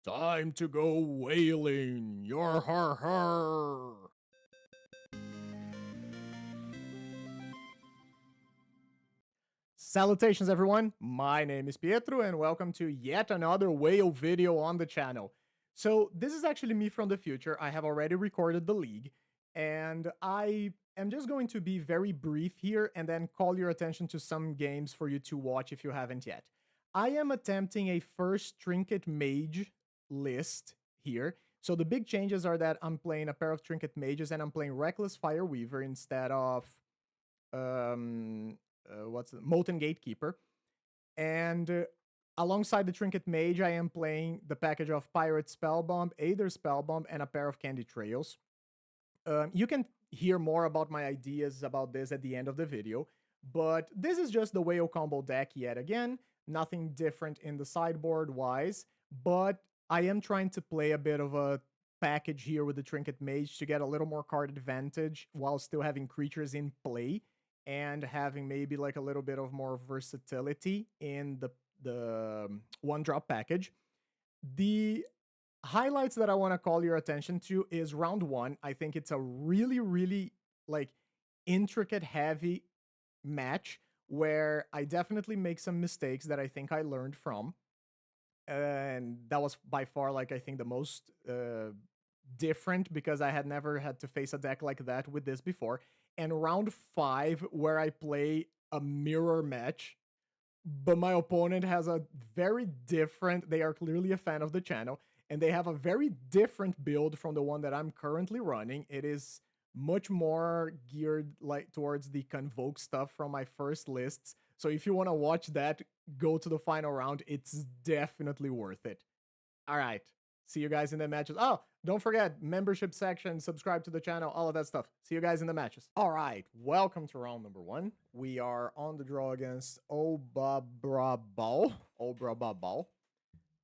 Time to go whaling. Your har har. Salutations, everyone. My name is Pietro, and welcome to yet another whale video on the channel. So this is actually me from the future. I have already recorded the league, and I am just going to be very brief here and then call your attention to some games for you to watch if you haven't yet. I am attempting a first Trinket Mage list here. So the big changes are that I'm playing a pair of Trinket Mages and I'm playing Reckless Fireweaver instead of Molten Gatekeeper. And alongside the Trinket Mage, I am playing the package of Pirate Spellbomb, Aether Spellbomb, and a pair of Candy Trails. You can hear more about my ideas about this at the end of the video, but this is just the whale combo deck yet again. Nothing different in the sideboard wise, but I am trying to play a bit of a package here with the Trinket Mage to get a little more card advantage while still having creatures in play and having maybe like a little bit of more versatility in the one drop package. The highlights that I want to call your attention to is round 1. I think it's a really like intricate heavy match where I definitely make some mistakes that I think I learned from. And that was by far like I think the most different because I had never had to face a deck like that with this before. And round 5 where I play a mirror match, but my opponent has a very different, they are clearly a fan of the channel, and they have a very different build from the one that I'm currently running. It is much more geared like towards the Convoke stuff from my first lists. So if you want to watch that, go to the final round. It's definitely worth it. All right. See you guys in the matches. Oh, don't forget, membership section, subscribe to the channel, all of that stuff. See you guys in the matches. All right, welcome to round number 1. We are on the draw against ulbabrabal. Ulbabrabal.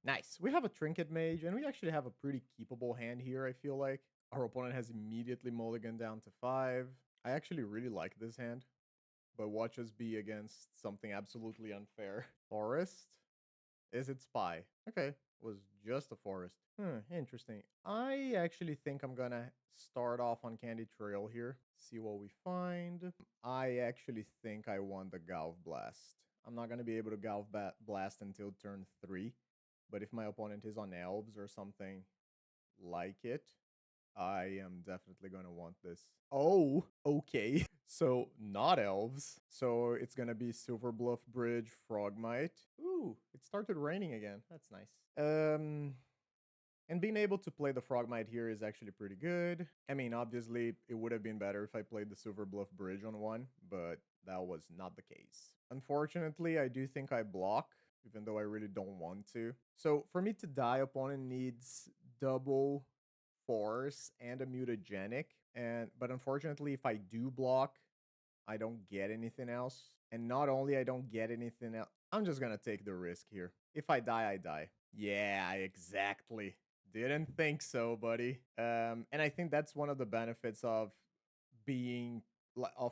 Nice. We have a Trinket Mage, and we actually have a pretty keepable hand here, I feel like. Our opponent has immediately mulliganed down to 5. I actually really like this hand, but watch us be against something absolutely unfair. Forest? Is it Spy? Okay, was just a forest. Interesting. I actually think I'm gonna start off on Candy Trail here. See what we find. I actually think I want the Galv Blast. I'm not gonna be able to Galv Blast until turn 3. But if my opponent is on Elves or something like it, I am definitely gonna want this. Oh, okay. So not Elves. So it's gonna be Silver Bluff Bridge, Frogmite. Ooh, it started raining again. That's nice. And being able to play the Frogmite here is actually pretty good. I mean, obviously, it would have been better if I played the Silver Bluff Bridge on 1, but that was not the case. Unfortunately, I do think I block, even though I really don't want to. So for me to die, opponent needs double force and a mutagenic. But unfortunately, if I do block, I don't get anything else. And not only I don't get anything else, I'm just gonna take the risk here. If I die, I die. Yeah, exactly. Didn't think so, buddy. And I think that's one of the benefits of being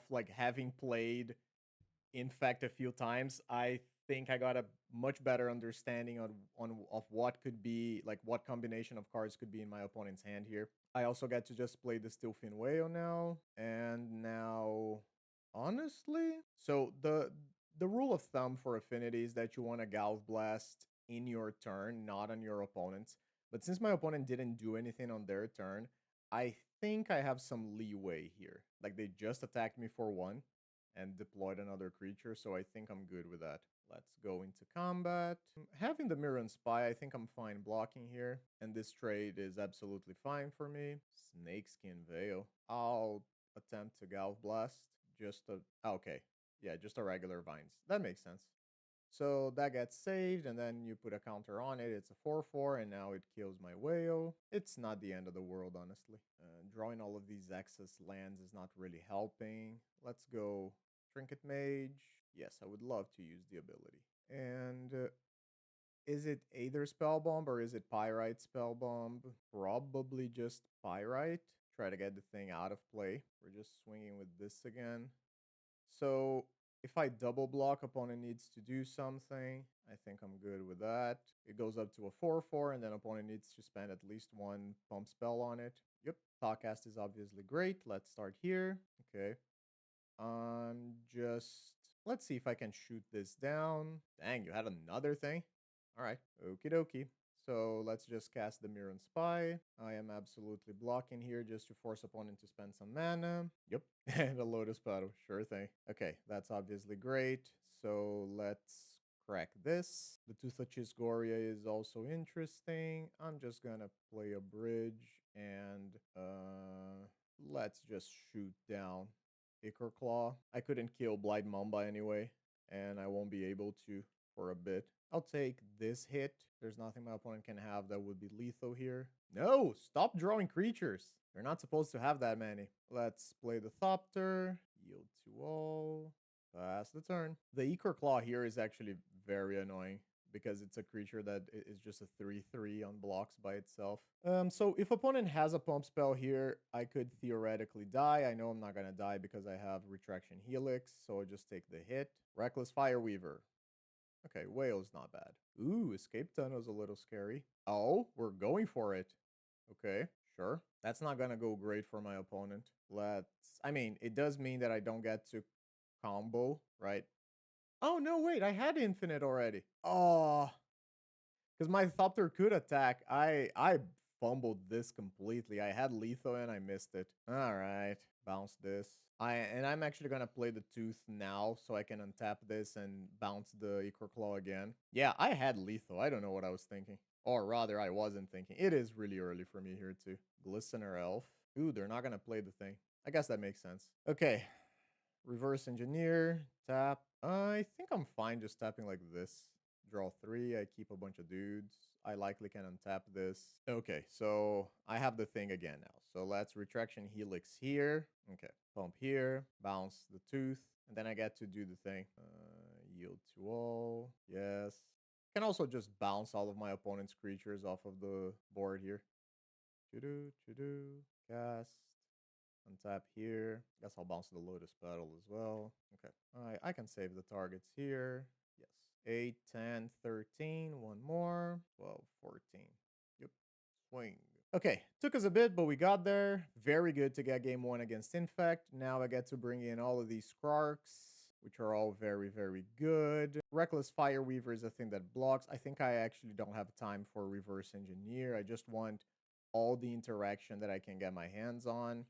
like having played Infect a few times. I think I got a much better understanding of what could be like what combination of cards could be in my opponent's hand here. I also get to just play the Steelfin Whale now, and now honestly, so the rule of thumb for affinity is that you want to Galv Blast in your turn, not on your opponent's. But since my opponent didn't do anything on their turn, I think I have some leeway here. Like they just attacked me for 1 and deployed another creature, so I think I'm good with that. Let's go into combat. Having the Mirrodin Spy, I think I'm fine blocking here, and this trade is absolutely fine for me. Snakeskin Veil. I'll attempt to Galv Blast. Okay. Yeah, just a regular Vines. That makes sense. So that gets saved, and then you put a counter on it. It's a 4/4, and now it kills my whale. It's not the end of the world, honestly. Drawing all of these excess lands is not really helping. Let's go Trinket Mage. Yes, I would love to use the ability. And is it Aether Spellbomb or is it Pyrite Spellbomb? Probably just Pyrite. Try to get the thing out of play. We're just swinging with this again. So If I double block, opponent needs to do something. I think I'm good with that. It goes up to a 4/4, and then opponent needs to spend at least one pump spell on it. Yep, Thoughtcast is obviously great. Let's start here. Okay. Just let's see if I can shoot this down. Dang, you had another thing? All right, okie dokie. So let's just cast the Mirrodin Spy. I am absolutely blocking here just to force opponent to spend some mana. Yep, and a Lotus Petal, sure thing. Okay, that's obviously great. So let's crack this. The Toothless Goria is also interesting. I'm just gonna play a bridge and let's just shoot down Ichor Claw. I couldn't kill Blight Mamba anyway, and I won't be able to for a bit. I'll take this hit. There's nothing my opponent can have that would be lethal here. No, stop drawing creatures. They're not supposed to have that many. Let's play the Thopter. Yield to all. Pass the turn. The Ichor Claw here is actually very annoying because it's a creature that is just a 3/3 on blocks by itself. So if opponent has a pump spell here, I could theoretically die. I know I'm not gonna die because I have Retraction Helix, so I'll just take the hit. Reckless Fireweaver. Okay, Whale's not bad. Ooh, Escape Tunnel's a little scary. Oh, we're going for it. Okay, sure. That's not gonna go great for my opponent. I mean, it does mean that I don't get to combo, right? Oh, no, wait, I had infinite already. Oh, because my Thopter could attack. I fumbled this completely. I had lethal and I missed it. All right, bounce this. I'm actually gonna play the Tooth now so I can untap this and bounce the Ichor Claw again. Yeah, I had lethal. I don't know what I was thinking. Or rather, I wasn't thinking. It is really early for me here too. Glistener Elf. Ooh, they're not gonna play the thing. I guess that makes sense. Okay, reverse engineer, tap. I think I'm fine just tapping like this. Draw 3, I keep a bunch of dudes. I likely can untap this. Okay, so I have the thing again now. So let's Retraction Helix here. Okay, pump here, bounce the Tooth, and then I get to do the thing. Yield to all, yes. Can also just bounce all of my opponent's creatures off of the board here. Choo-doo, cast. Untap here. Guess I'll bounce the Lotus Petal as well. Okay. I can save the targets here. Yes. 8, 10, 13. One more. 12, 14. Yep. Swing. Okay. Took us a bit, but we got there. Very good to get game 1 against Infect. Now I get to bring in all of these Skrarks, which are all very, very good. Reckless Fireweaver is a thing that blocks. I think I actually don't have time for Reverse Engineer. I just want all the interaction that I can get my hands on.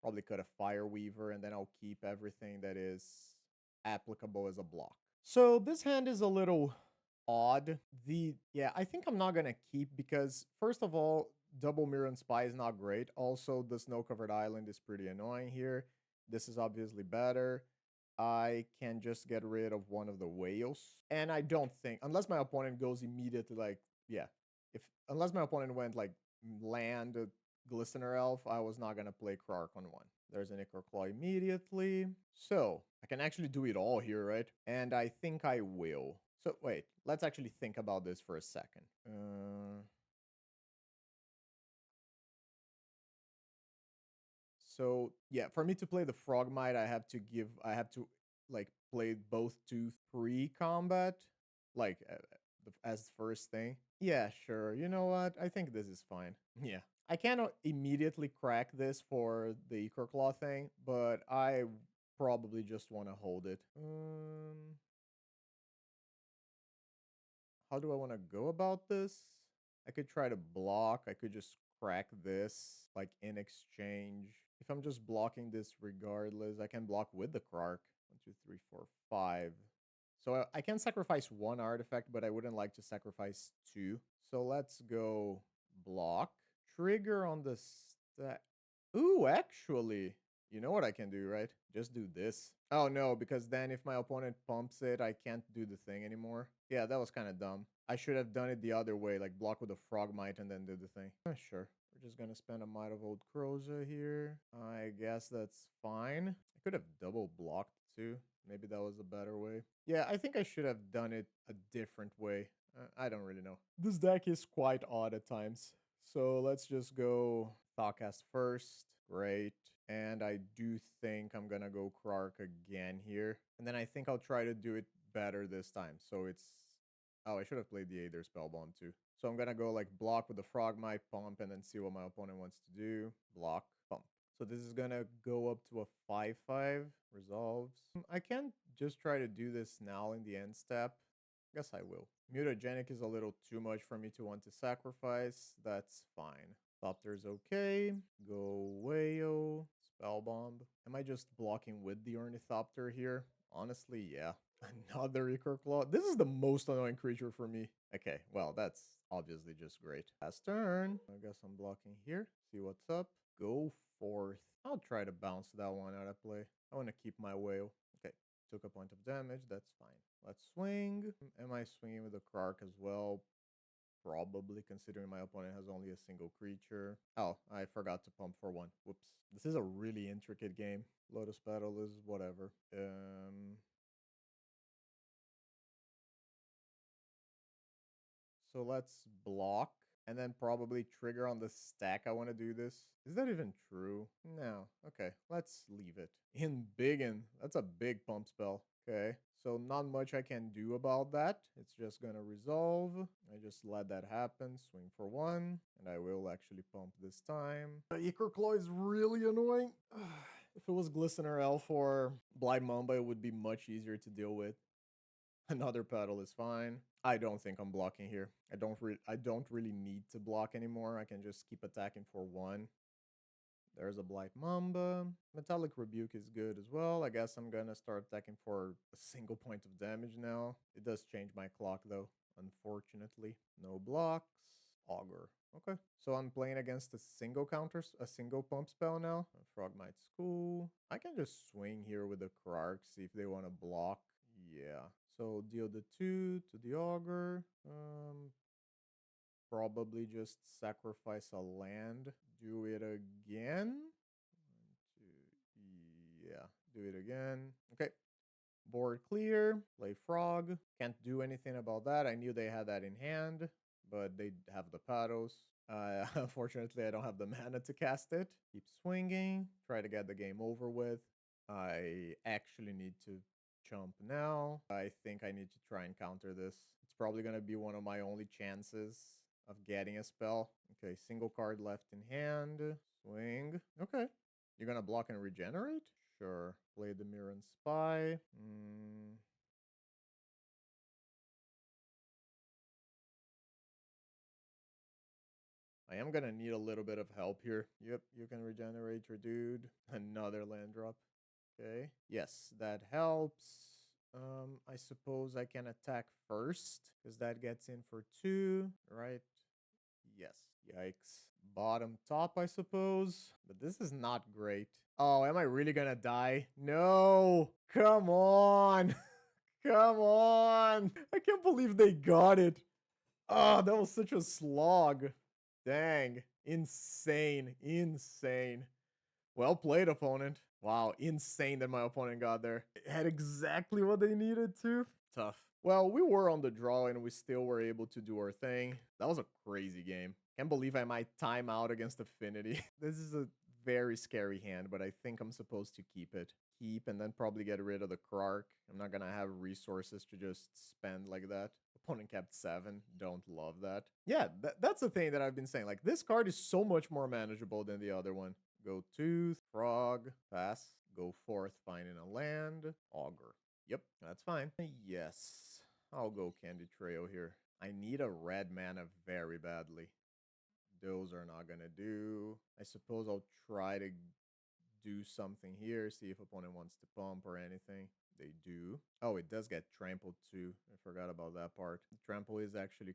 Probably cut a Fireweaver, and then I'll keep everything that is applicable as a block. So this hand is a little odd. Yeah, I think I'm not gonna keep because first of all, double Mirrodin Spy is not great. Also, the snow-covered island is pretty annoying here. This is obviously better. I can just get rid of one of the whales. And I don't think, unless my opponent goes immediately like, yeah, unless my opponent went like land Glistener Elf, I was not going to play Krark on 1. There's an Ichor Claw immediately. So, I can actually do it all here, right? And I think I will. So, wait, let's actually think about this for a second. So, yeah, for me to play the Frogmite, I have to, like, play both Tooth pre-combat, like, as first thing. Yeah, sure. You know what? I think this is fine. Yeah. I cannot immediately crack this for the Ichor Claw thing, but I probably just want to hold it. How do I want to go about this? I could try to block. I could just crack this, like, in exchange. If I'm just blocking this regardless, I can block with the Krark. 1, 2, 3, 4, 5. So I can sacrifice 1 artifact, but I wouldn't like to sacrifice 2. So let's go block. Trigger on the stack. Ooh, actually, you know what I can do, right? Just do this. Oh, no, because then if my opponent pumps it, I can't do the thing anymore. Yeah, that was kind of dumb. I should have done it the other way, like block with a Frogmite and then do the thing. Sure. We're just going to spend a Might of Old Croza here. I guess that's fine. I could have double blocked too. Maybe that was a better way. Yeah, I think I should have done it a different way. I don't really know. This deck is quite odd at times. So let's just go Thoughtcast first. Great. And I do think I'm gonna go Krark again here. And then I think I'll try to do it better this time. So it's... Oh, I should have played the Aether Spellbomb too. So I'm gonna go like block with the Frogmite, pump, and then see what my opponent wants to do. Block, pump. So this is gonna go up to a 5/5. Resolves. I can't just try to do this now in the end step. Guess I will. Mutagenic is a little too much for me to want to sacrifice. That's fine. Thopter's okay. Go Wayo. Spellbomb. Am I just blocking with the Ornithopter here? Honestly, yeah. Another Ichor Claw. This is the most annoying creature for me. Okay, well, that's obviously just great. Last turn. I guess I'm blocking here. See what's up. Go forth. I'll try to bounce that one out of play. I want to keep my whale. Okay, took a point of damage. That's fine. Let's swing. Am I swinging with the Krark as well? Probably, considering my opponent has only a single creature. Oh, I forgot to pump for one. Whoops. This is a really intricate game. Lotus Petal is whatever. So let's block and then probably trigger on the stack. I want to do this. Is that even true? No. Okay, let's leave it. In Biggin. That's a big pump spell. Okay, so not much I can do about that. It's just gonna resolve. I just let that happen. Swing for one. And I will actually pump this time. Ichor Claw is really annoying. If it was Glistener Elf or Blind Mamba, it would be much easier to deal with. Another pedal is fine. I don't think I'm blocking here. I don't really need to block anymore. I can just keep attacking for one. There's a Blight Mamba. Metallic Rebuke is good as well. I guess I'm gonna start attacking for a single point of damage now. It does change my clock though, unfortunately. No blocks. Augur. Okay. So I'm playing against a single a single pump spell now. Frogmite School. I can just swing here with the Krark, see if they want to block. Yeah. So deal the 2 to the Augur. Probably just sacrifice a land. Do it again. 1, 2, yeah. Do it again. Okay. Board clear. Play Frog. Can't do anything about that. I knew they had that in hand, but they have the paddles. Unfortunately, I don't have the mana to cast it. Keep swinging. Try to get the game over with. I actually need to jump now. I think I need to try and counter this. It's probably going to be one of my only chances of getting a spell. Okay, single card left in hand. Swing. Okay. You're going to block and regenerate? Sure. Play the Mirrodin Spy. I am gonna need a little bit of help here. Yep, you can regenerate your dude. Another land drop. Okay. Yes, that helps. I suppose I can attack first, because that gets in for 2, right? Yes. Yikes. Bottom top, I suppose. But this is not great. Oh, am I really gonna die? No! Come on! Come on! I can't believe they got it. Oh, that was such a slog. Dang. Insane. Insane. Well played, opponent. Wow, insane that my opponent got there. It had exactly what they needed to. Tough. Well, we were on the draw and we still were able to do our thing. That was a crazy game. Can't believe I might time out against Affinity. This is a very scary hand, but I think I'm supposed to keep it. Keep and then probably get rid of the Krark. I'm not gonna have resources to just spend like that. Opponent kept 7. Don't love that. Yeah, that's the thing that I've been saying. Like, this card is so much more manageable than the other one. Go Tooth, Frog, pass. Go forth, finding a land. Augur. Yep, that's fine. Yes, I'll go Candy Trail here. I need a red mana very badly. Those are not gonna do. I suppose I'll try to do something here, see if opponent wants to pump or anything. They do. Oh, it does get trampled too. I forgot about that part. Trample is actually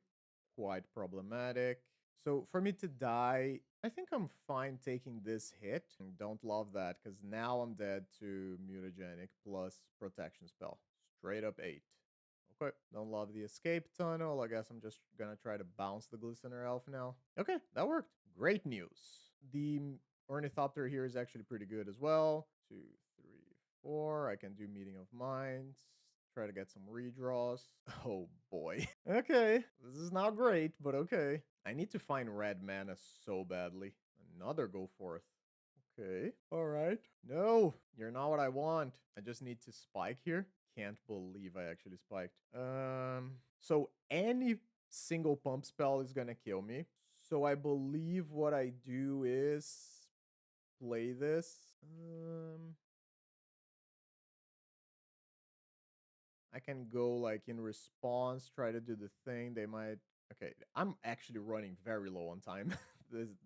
quite problematic. So for me to die, I think I'm fine taking this hit. Don't love that, because now I'm dead to mutagenic plus protection spell. Straight up 8. Okay, don't love the escape tunnel. I guess I'm just gonna try to bounce the Glistener Elf now. Okay, that worked. Great news. The Ornithopter here is actually pretty good as well. 2, 3, 4. I can do Meeting of Minds. Try to get some redraws. Oh boy. Okay, this is not great, but okay. I need to find red mana so badly. Another go forth. Okay. All right. No, you're not what I want. I just need to spike here. Can't believe I actually spiked. So any single pump spell is gonna kill me. So I believe what I do is play this. I can go like in response, try to do the thing. They might. Okay, I'm actually running very low on time.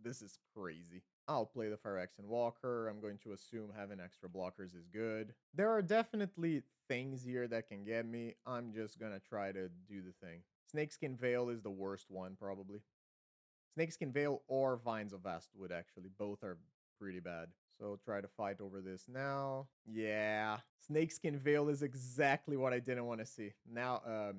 This is crazy. I'll play the Phyrexian Walker. I'm going to assume having extra blockers is good. There are definitely things here that can get me. I'm just gonna try to do the thing. Snakeskin Veil is the worst one, probably. Snakeskin Veil or Vines of Vastwood, actually. Both are pretty bad. So try to fight over this now. Yeah. Snakeskin Veil is exactly what I didn't want to see. Now,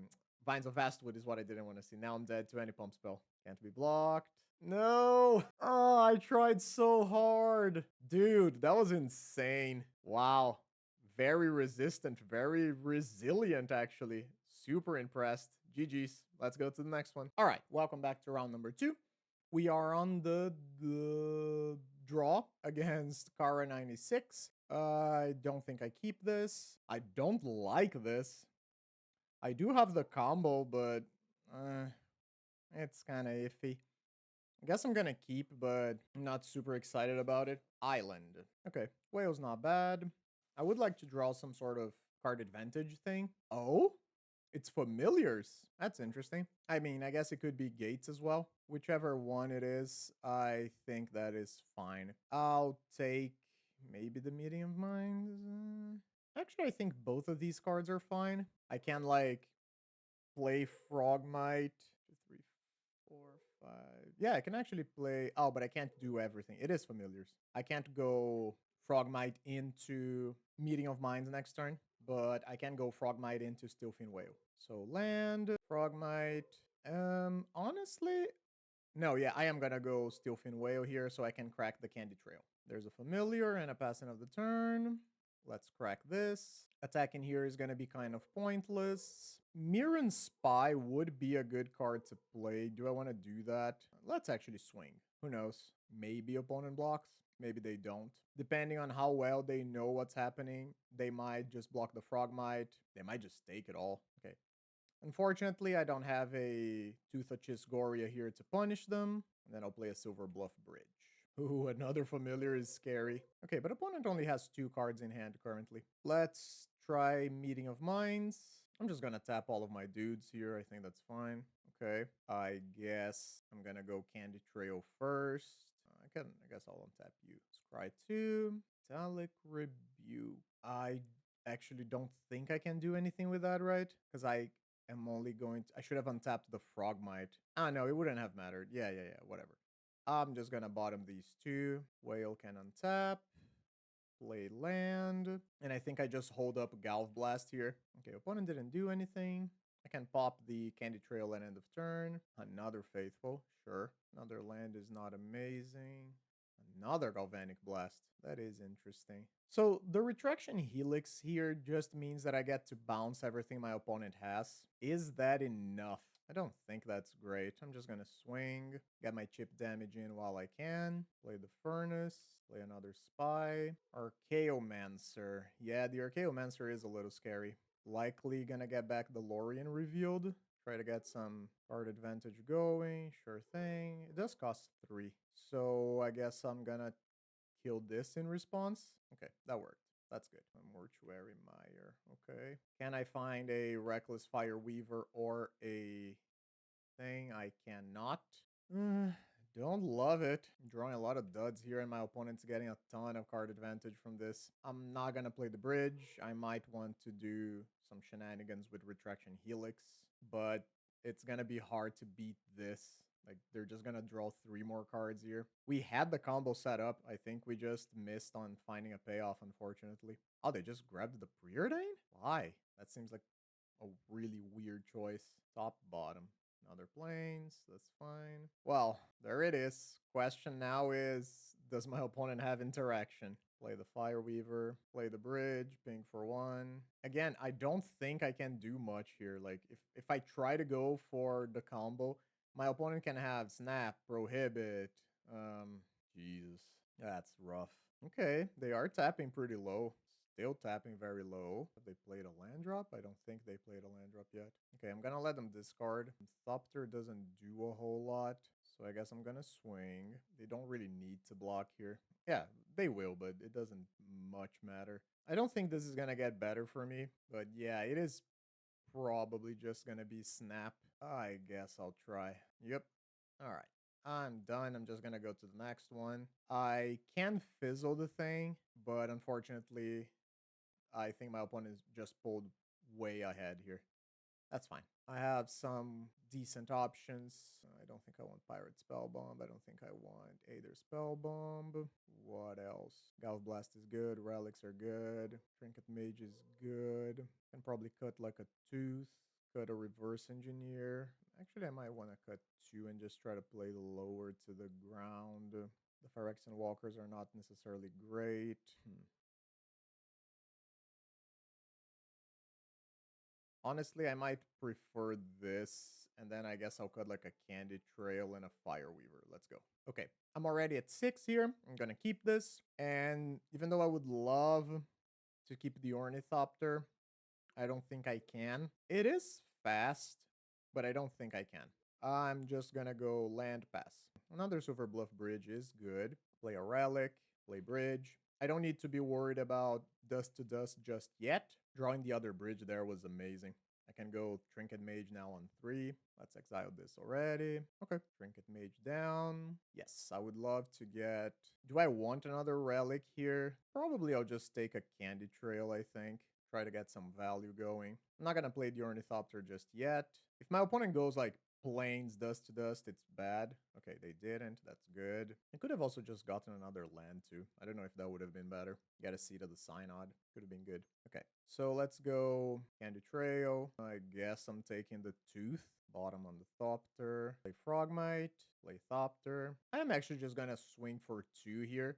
Vines of Vastwood is what I didn't want to see. Now I'm dead to any pump spell. Can't be blocked. No. Oh, I tried so hard. Dude, that was insane. Wow. Very resistant, very resilient, actually. Super impressed. GG's. Let's go to the next one. All right. Welcome back to round number 2. We are on the draw against Kara 96. I don't think I keep this. I don't like this. I do have the combo, but it's kind of iffy. I guess I'm gonna keep, but I'm not super excited about it. Island. Okay, whale's not bad. I would like to draw some sort of card advantage thing. Oh? It's familiars. That's interesting. I mean, I guess it could be gates as well. Whichever one it is, I think that is fine. I'll take maybe the medium minds. Actually, I think both of these cards are fine. I can like play Frogmite. 2, 3, 4, 5. Yeah, I can actually play. Oh, but I can't do everything. It is familiars. I can't go Frogmite into Meeting of Minds next turn, but I can go Frogmite into Steelfin Whale. So land, Frogmite. Honestly, no, yeah, I am gonna go Steelfin Whale here so I can crack the Candy Trail. There's a familiar and a passing of the turn. Let's crack this. Attacking here is gonna be kind of pointless. Mirrodin Spy would be a good card to play. Do I want to do that? Let's actually swing. Who knows? Maybe opponent blocks. Maybe they don't. Depending on how well they know what's happening, they might just block the Frogmite. They might just take it all. Okay. Unfortunately, I don't have a Toothachiss Goria here to punish them. And then I'll play a Silver Bluff Bridge. Ooh, another familiar is scary. Okay, but opponent only has 2 cards in hand currently. Let's try Meeting of Minds. I'm just gonna tap all of my dudes here. I think that's fine. Okay, I guess I'm gonna go Candy Trail first. I guess I'll untap you. Scry 2. Metallic Rebuke. I actually don't think I can do anything with that, right? Because I am only going to... I should have untapped the Frogmite. Ah, no, it wouldn't have mattered. Yeah, whatever. I'm just gonna bottom these 2. Whale can untap. Play land. And I think I just hold up Galv Blast here. Okay, opponent didn't do anything. I can pop the Candy Trail at end of turn. Another Faithful. Sure. Another land is not amazing. Another Galvanic Blast. That is interesting. So the Retraction Helix here just means that I get to bounce everything my opponent has. Is that enough? I don't think that's great. I'm just gonna swing, get my chip damage in while I can. Play the Furnace, play another Spy. Archaeomancer. Yeah, the Archaeomancer is a little scary. Likely gonna get back the Lorien revealed. Try to get some card advantage going. Sure thing. It does cost 3. So I guess I'm gonna kill this in response. Okay, that worked. That's good. A Mortuary Mire. Okay. Can I find a Reckless Fire Weaver or a thing? I cannot. Don't love it. I'm drawing a lot of duds here, and my opponent's getting a ton of card advantage from this. I'm not gonna play the bridge. I might want to do some shenanigans with Retraction Helix, but it's gonna be hard to beat this. Like, they're just gonna draw 3 more cards here. We had the combo set up. I think we just missed on finding a payoff, unfortunately. Oh, they just grabbed the Preordain? Why? That seems like a really weird choice. Top, bottom. Other planes, that's fine. Well, there it is. Question now is, does my opponent have interaction? Play the Fireweaver, play the bridge, ping for 1. Again, I don't think I can do much here. Like, if I try to go for the combo, my opponent can have Snap, Prohibit, Jesus. That's rough. Okay, they are tapping pretty low. Still tapping very low. Have they played a land drop? I don't think they played a land drop yet. Okay, I'm gonna let them discard. Thopter doesn't do a whole lot, so I guess I'm gonna swing. They don't really need to block here. Yeah, they will, but it doesn't much matter. I don't think this is gonna get better for me, but yeah, it is probably just gonna be snap. I guess I'll try. Yep. All right. I'm done. I'm just gonna go to the next one. I can fizzle the thing, but unfortunately, I think my opponent is just pulled way ahead here. That's fine. I have some decent options. I don't think I want Pirate Spellbomb. I don't think I want Aether Spellbomb. What else? Galv Blast is good. Relics are good. Trinket Mage is good. Can probably cut like a tooth. Cut a Reverse Engineer. Actually, I might want to cut two and just try to play lower to the ground. The Phyrexian Walkers are not necessarily great. Honestly, I might prefer this, and then I guess I'll cut like a Candy Trail and a Fire Weaver. Let's go. Okay, I'm already at 6 here. I'm gonna keep this, and even though I would love to keep the Ornithopter, I don't think I can. It is fast, but I don't think I can. I'm just gonna go land pass. Another Silver Bluff Bridge is good. Play a Relic, play Bridge. I don't need to be worried about Dust to Dust just yet. Drawing the other bridge there was amazing. I can go Trinket Mage now on 3. Let's exile this already. Okay, Trinket Mage down. Yes, I would love to get... Do I want another Relic here? Probably I'll just take a Candy Trail, I think. Try to get some value going. I'm not gonna play the Ornithopter just yet. If my opponent goes like plains Dust to Dust, it's bad. Okay, they didn't. That's good. I could have also just gotten another land too. I don't know if that would have been better. Get a seat of the Synod. Could have been good. Okay, so let's go Candy Trail. I guess I'm taking the Tooth. Bottom on the Thopter. Play Frogmite. Play Thopter. I am actually just gonna swing for 2 here.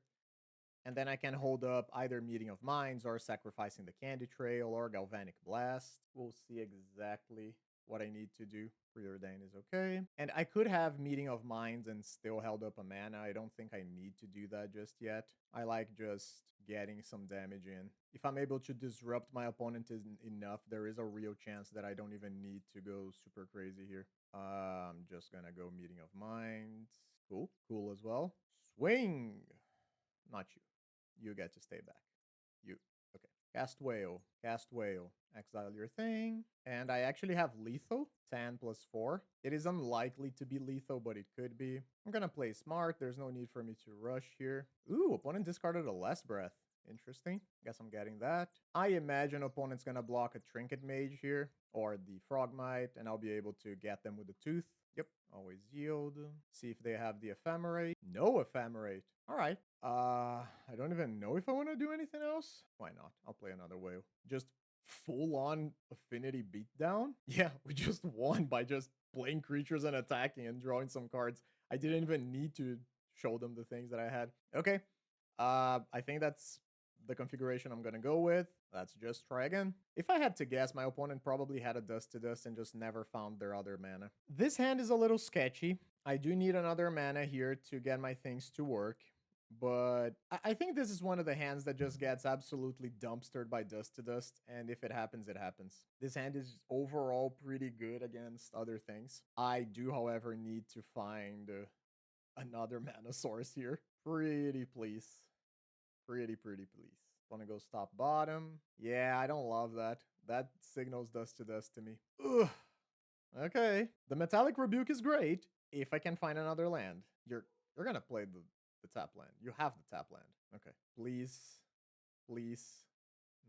And then I can hold up either Meeting of Minds or Sacrificing the Candy Trail or Galvanic Blast. We'll see exactly what I need to do. Preordain is okay. And I could have Meeting of Minds and still held up a mana. I don't think I need to do that just yet. I like just getting some damage in. If I'm able to disrupt my opponent enough, there is a real chance that I don't even need to go super crazy here. I'm just gonna go Meeting of Minds. Cool. Cool as well. Swing! Not you. You get to stay back. You. Okay. Cast Whale. Cast Whale. Exile your thing. And I actually have lethal. 10 plus 4. It is unlikely to be lethal, but it could be. I'm gonna play smart. There's no need for me to rush here. Ooh, opponent discarded a Less Breath. Interesting. Guess I'm getting that. I imagine opponent's gonna block a Trinket Mage here, or the Frogmite, and I'll be able to get them with a Tooth. Yep, always yield. See if they have the Ephemerate. No Ephemerate. All right. I don't even know if I want to do anything else. Why not? I'll play another whale. Just full-on affinity beatdown? Yeah, we just won by just playing creatures and attacking and drawing some cards. I didn't even need to show them the things that I had. Okay. I think that's the configuration I'm gonna go with. Let's just try again. If I had to guess, my opponent probably had a Dust to Dust and just never found their other mana. This hand is a little sketchy. I do need another mana here to get my things to work. But I think this is one of the hands that just gets absolutely dumpstered by Dust to Dust, and if it happens, it happens. This hand is overall pretty good against other things. I do, however, need to find another mana source here. Pretty please. Pretty please. Wanna go stop bottom? Yeah, I don't love that. That signals Dust to Dust to me. Ugh. Okay. The Metallic Rebuke is great if I can find another land. You're gonna play the tap land. You have the tap land. Okay. Please. Please.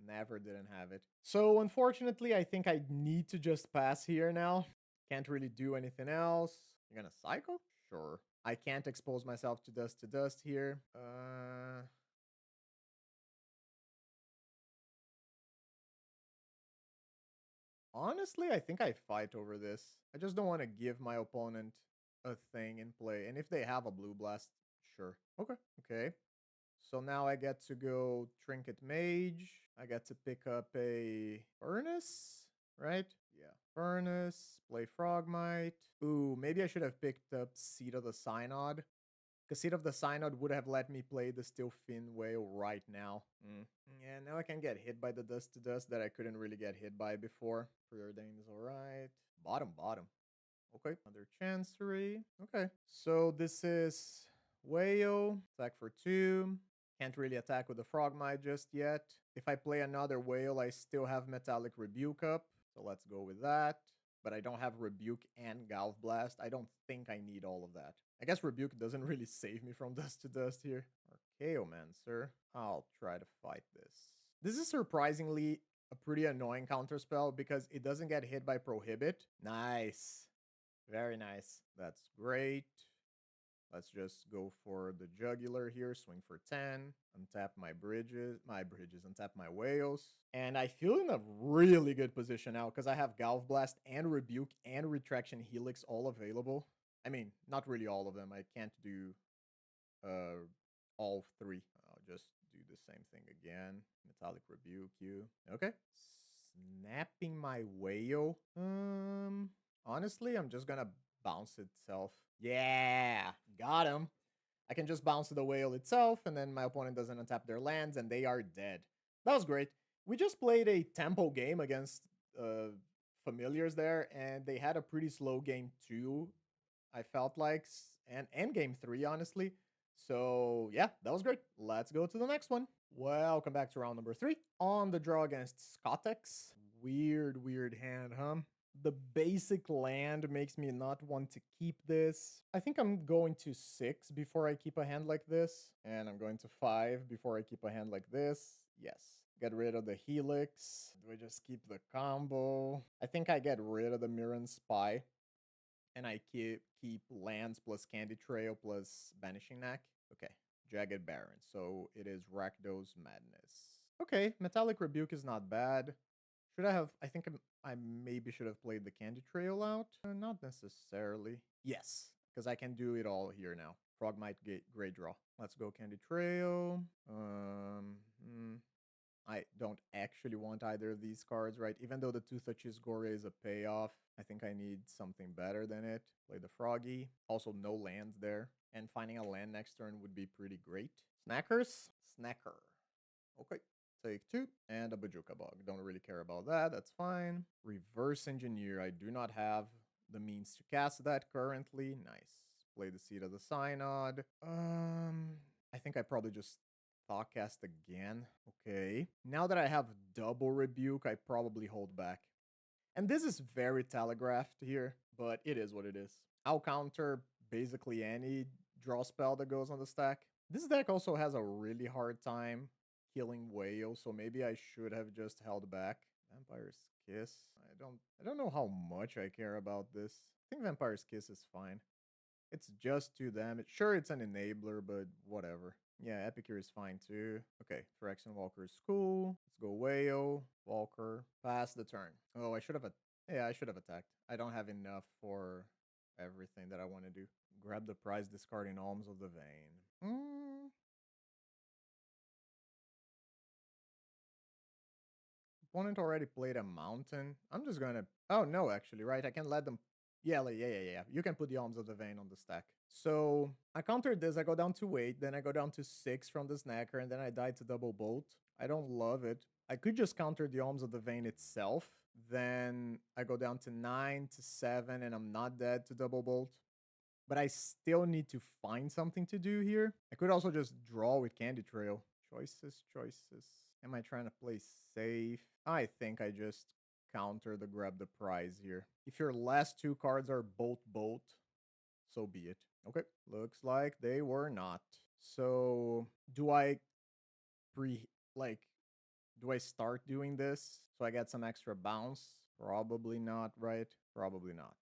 Never didn't have it. So unfortunately, I think I need to just pass here now. Can't really do anything else. You're gonna cycle? Sure. I can't expose myself to Dust here. Honestly, I think I fight over this. I just don't want to give my opponent a thing in play. And if they have a blue blast, sure. Okay. Okay. So now I get to go Trinket Mage. I get to pick up a Furnace, right? Yeah. Furnace, play Frogmite. Ooh, maybe I should have picked up Seed of the Synod. Because Seed of the Synod would have let me play the Steelfin Whale right now. Yeah, now I can get hit by the Dust to Dust that I couldn't really get hit by before. Preordained is alright. Bottom, bottom. Okay, another Chancery. Okay, so this is Whale. Attack for 2. Can't really attack with the Frogmite just yet. If I play another Whale, I still have Metallic Rebuke up. So let's go with that. But I don't have Rebuke and Galv Blast. I don't think I need all of that. I guess Rebuke doesn't really save me from Dust to Dust here. Archaeomancer. I'll try to fight this. This is surprisingly a pretty annoying counterspell because it doesn't get hit by Prohibit. Nice. Very nice. That's great. Let's just go for the jugular here. Swing for 10. Untap my bridges, untap my whales. And I feel in a really good position now because I have Galv Blast and Rebuke and Retraction Helix all available. I mean, not really all of them. I can't do all 3. I'll just do the same thing again. Metallic Rebuke you. Okay. Snapping my whale. Honestly, I'm just gonna bounce itself. Yeah, got him. I can just bounce the whale itself, and then my opponent doesn't untap their lands, and they are dead. That was great. We just played a tempo game against familiars there, and they had a pretty slow game too, I felt like, and game 3, honestly. So, yeah, that was great. Let's go to the next one. Welcome back to round number 3. On the draw against Scotex. Weird hand, huh? The basic land makes me not want to keep this. I think I'm going to 6 before I keep a hand like this. And I'm going to 5 before I keep a hand like this. Yes. Get rid of the Helix. Do I just keep the combo? I think I get rid of the Mirrodin Spy. And I keep lands plus Candy Trail plus Banishing Knack. Okay. Jagged Baron. So it is Rakdos Madness. Okay. Metallic Rebuke is not bad. Should I have... I think I maybe should have played the Candy Trail out. Not necessarily. Yes, because I can do it all here now. Frogmite Great Draw. Let's go Candy Trail. I don't actually want either of these cards, right? Even though the Toothless Gore is a payoff, I think I need something better than it. Play the Froggy. Also, no lands there. And finding a land next turn would be pretty great. Snackers? Snacker. Okay. Take 2 and a Bajuka Bug. Don't really care about that. That's fine. Reverse Engineer. I do not have the means to cast that currently. Nice. Play the Seed of the Synod. I think I probably just Thoughtcast again. Okay. Now that I have double Rebuke, I probably hold back. And this is very telegraphed here, but it is what it is. I'll counter basically any draw spell that goes on the stack. This deck also has a really hard time killing whale, so maybe I should have just held back. Vampire's Kiss. I don't know how much I care about this. I think Vampire's Kiss is fine. It's just 2 damage. Sure, it's an enabler, but whatever. Yeah, Epicure is fine too. Okay, Phyrexian Walker is cool. Let's go Whale, Walker. Pass the turn. Oh, I should have attacked. I don't have enough for everything that I want to do. Grab the prize, discarding Alms of the Vein. Opponent already played a mountain. I'm just gonna... Oh, no, actually, right? I can let them... Yeah. You can put the Alms of the Vein on the stack. So I countered this. I go down to 8. Then I go down to 6 from the Snacker. And then I die to double Bolt. I don't love it. I could just counter the Alms of the Vein itself. Then I go down to 9 to 7. And I'm not dead to double Bolt. But I still need to find something to do here. I could also just draw with Candy Trail. Choices. Am I trying to play safe? I think I just counter the grab the prize here. If your last 2 cards are both Bolt, so be it. Okay, looks like they were not. So do I do I start doing this so I get some extra bounce? Probably not, right? Probably not.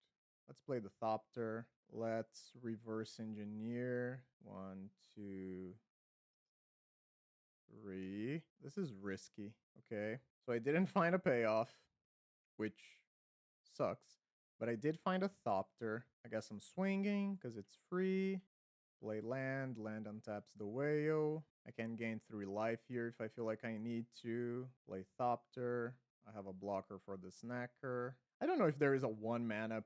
Let's play the Thopter. Let's reverse engineer. 1, 2, 3. This is risky. Okay. So I didn't find a payoff, which sucks. But I did find a Thopter. I guess I'm swinging because it's free. Play land. Land untaps the whale. I can gain 3 life here if I feel like I need to. Play Thopter. I have a blocker for the Snacker. I don't know if there is a 1 mana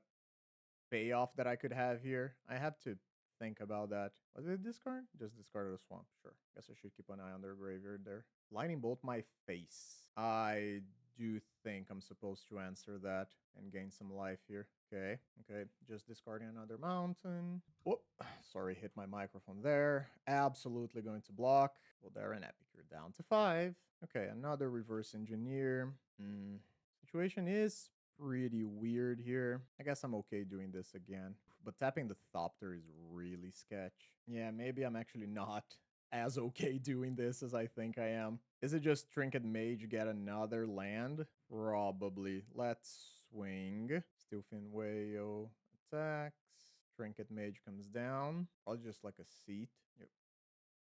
payoff that I could have here. I have to think about that. What did it discard? Just discarded a swamp. Sure. Guess I should keep an eye on their graveyard there. Lightning bolt my face. I do think I'm supposed to answer that and gain some life here. Okay, okay. Just discarding another mountain. Whoop. Sorry, hit my microphone there. Absolutely going to block. Well, there an epic. You're down to 5. Okay, another reverse engineer. Situation is pretty weird here. I guess I'm okay doing this again. But tapping the Thopter is really sketch. Yeah, maybe I'm actually not as okay doing this as I think I am. Is it just Trinket Mage get another land? Probably. Let's swing. Steelfin Wayo attacks. Trinket Mage comes down. Probably just like a seat. Yep.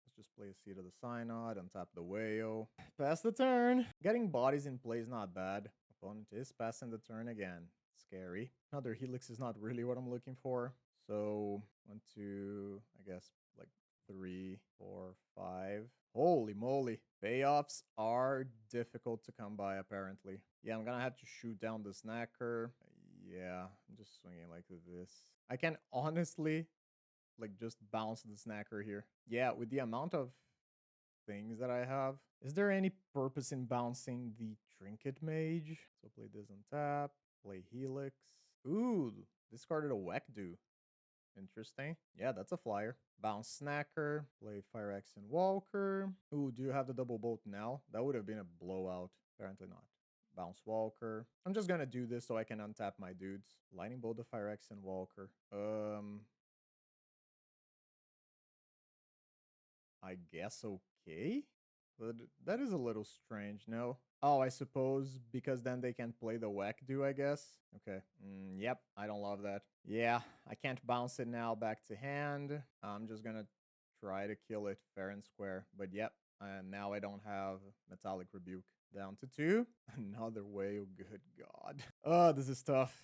Let's just play a seat of the Synod, untap the Wayo. Pass the turn. Getting bodies in play is not bad. Opponent is passing the turn again. Scary. Another Helix is not really what I'm looking for. So 1, 2, I guess like 3, 4, 5. Holy moly. Payoffs are difficult to come by, apparently. Yeah, I'm gonna have to shoot down the snacker. Yeah, I'm just swinging like this. I can honestly like just bounce the snacker here. Yeah, with the amount of things that I have. Is there any purpose in bouncing the Trinket Mage? So play this on tap, play Helix. Ooh, discarded a Wekdu. Interesting. Yeah, that's a flyer. Bounce Snacker, play Fire X and Walker. Ooh, do you have the double bolt now? That would have been a blowout. Apparently not. Bounce Walker. I'm just gonna do this so I can untap my dudes. Lightning Bolt the Fire X and Walker. I guess okay. But that is a little strange, no? Oh, I suppose because then they can play the Wekdu, I guess. Okay. Yep, I don't love that. Yeah, I can't bounce it now back to hand. I'm just gonna try to kill it fair and square. But yep, and now I don't have Metallic Rebuke. Down to 2. Another way, oh good god. Oh, this is tough.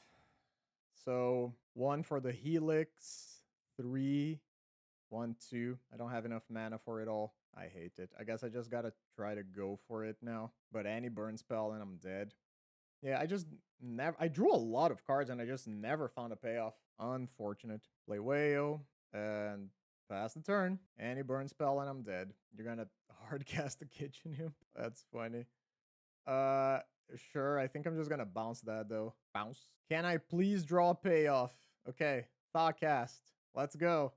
So 1 for the Helix, 3 1, 2. I don't have enough mana for it all. I hate it. I guess I just gotta try to go for it now. But any burn spell and I'm dead. Yeah, I just never... I drew a lot of cards and I just never found a payoff. Unfortunate. Play Wayo and pass the turn. Any burn spell and I'm dead. You're gonna hard cast the Kitchen Imp. That's funny. Uh, sure. I think I'm just gonna bounce that though. Bounce. Can I please draw a payoff? Okay. Thought cast. Let's go.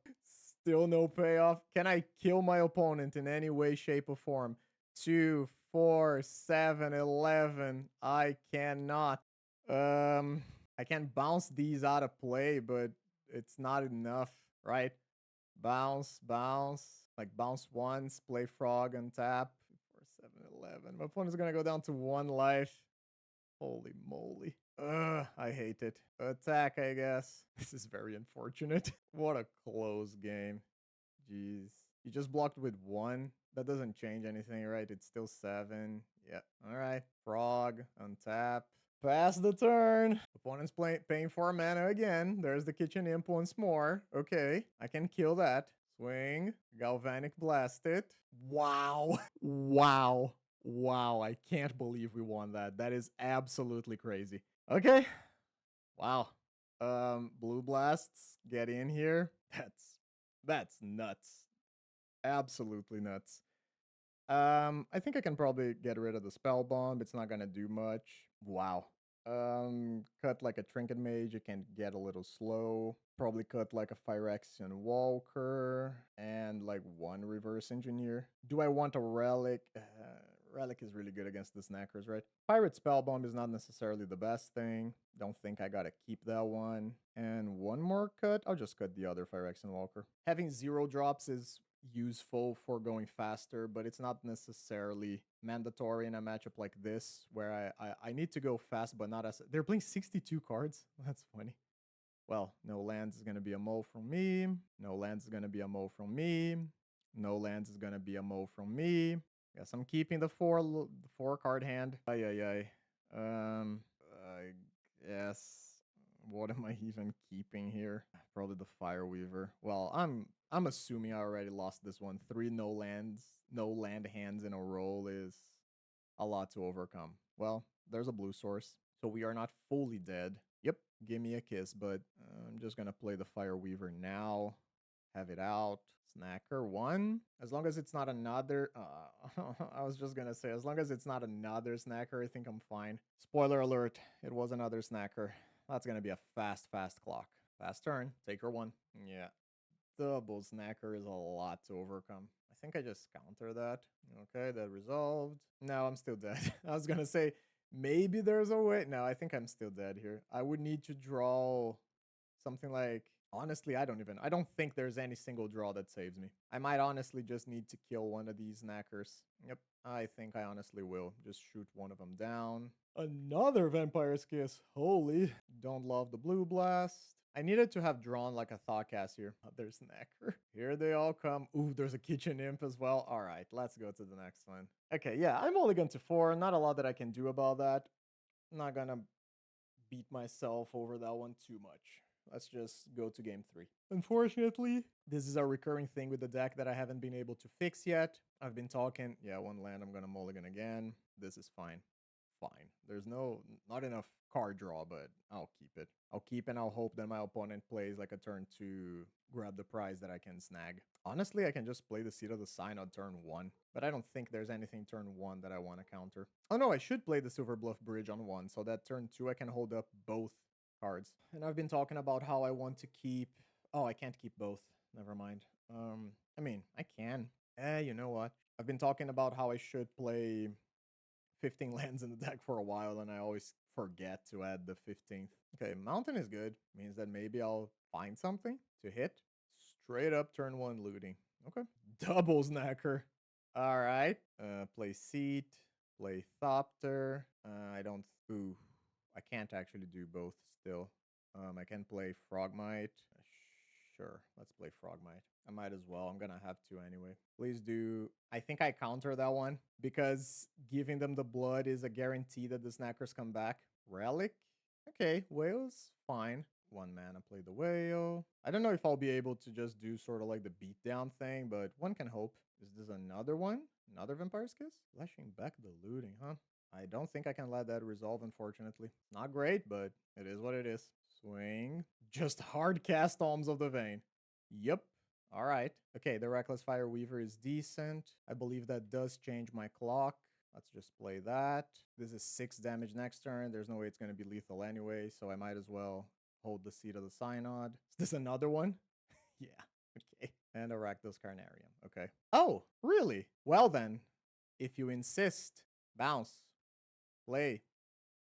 Still no payoff. Can I kill my opponent in any way, shape, or form? 2, 4, 7, 11. I cannot. I can bounce these out of play, but it's not enough, right? Bounce, bounce. Like bounce once, play frog, untap. 4, 7, 11. My opponent's gonna go down to 1 life. Holy moly. I hate it. Attack, I guess. This is very unfortunate. What a close game. Jeez. You just blocked with 1. That doesn't change anything, right? It's still 7. Yeah. All right. Frog, untap. Pass the turn. Opponent's paying 4 mana again. There's the Kitchen Imp once more. Okay. I can kill that. Swing. Galvanic Blast it. Wow. Wow. Wow, I can't believe we won that. That is absolutely crazy. Okay. Wow. Blue Blasts, get in here. That's nuts. Absolutely nuts. I think I can probably get rid of the Spell Bomb. It's not gonna do much. Wow. Cut like a Trinket Mage. It can get a little slow. Probably cut like a Phyrexian Walker and like 1 Reverse Engineer. Do I want a Relic? Relic is really good against the Snackers, right? Pirate Spellbomb is not necessarily the best thing. Don't think I gotta keep that one. And 1 more cut. I'll just cut the other Phyrexian Walker. Having 0 drops is useful for going faster, but it's not necessarily mandatory in a matchup like this where I need to go fast, but not as... They're playing 62 cards? That's funny. Well, no lands is going to be a mo from me. No lands is going to be a mo from me. No lands is going to be a mo from me. Guess I'm keeping the 4 card hand. Ay, ay, ay. I guess... What am I even keeping here? Probably the Fireweaver. Well, I'm assuming I already lost this one. 3 no land hands in a row is a lot to overcome. Well, there's a blue source, so we are not fully dead. Yep, give me a kiss, but I'm just gonna play the Fireweaver now. Have it out. Snacker 1. As long as it's not another... I was just gonna say, as long as it's not another snacker, I think I'm fine. Spoiler alert, it was another snacker. That's gonna be a fast clock. Fast turn. Take her 1. Yeah. Double snacker is a lot to overcome. I think I just counter that. Okay, that resolved. No, I'm still dead. I was gonna say, maybe there's a way. No, I think I'm still dead here. I would need to draw something like... Honestly, I don't think there's any single draw that saves me. I might honestly just need to kill one of these knackers. Yep, I think I honestly will. Just shoot one of them down. Another Vampire's Kiss. Holy. Don't love the blue blast. I needed to have drawn like a Thoughtcast here. Other snacker. Here they all come. Ooh, there's a Kitchen Imp as well. All right, let's go to the next one. Okay, yeah, I'm only going to 4. Not a lot that I can do about that. I'm not gonna beat myself over that one too much. Let's just go to game 3. Unfortunately, this is a recurring thing with the deck that I haven't been able to fix yet. I've been talking, yeah, 1 land, I'm gonna mulligan again. This is fine. Fine. There's not enough card draw, but I'll keep it. I'll keep and I'll hope that my opponent plays like a turn to grab the prize that I can snag. Honestly, I can just play the Seat of the Sign on turn 1, but I don't think there's anything turn 1 that I want to counter. Oh no, I should play the Silver Bluff Bridge on 1, so that turn 2 I can hold up both cards. And I've been talking about how I want to keep... Oh, I can't keep both. Never mind. I mean, I can. You know what? I've been talking about how I should play 15 lands in the deck for a while, and I always forget to add the 15th. Okay, Mountain is good. Means that maybe I'll find something to hit. Straight up turn 1 looting. Okay. Double snacker. All right. Play Seat. Play Thopter. I don't... Ooh. I can't actually do both still. I can play Frogmite. Sure, let's play Frogmite. I might as well. I'm gonna have to anyway. Please do... I think I counter that one because giving them the blood is a guarantee that the snackers come back. Relic? Okay, Whale's fine. 1 mana, play the Whale. I don't know if I'll be able to just do sort of like the beatdown thing, but one can hope. Is this another one? Another Vampire's Kiss? Flashing back the looting, huh? I don't think I can let that resolve, unfortunately. Not great, but it is what it is. Swing. Just hard cast Alms of the Vein. Yep. All right. Okay, the Reckless Fire Weaver is decent. I believe that does change my clock. Let's just play that. This is 6 damage next turn. There's no way it's going to be lethal anyway, so I might as well hold the Seat of the Synod. Is this another one? Yeah. Okay. And a Rakdos Carnarium. Okay. Oh, really? Well then, if you insist, bounce. Play.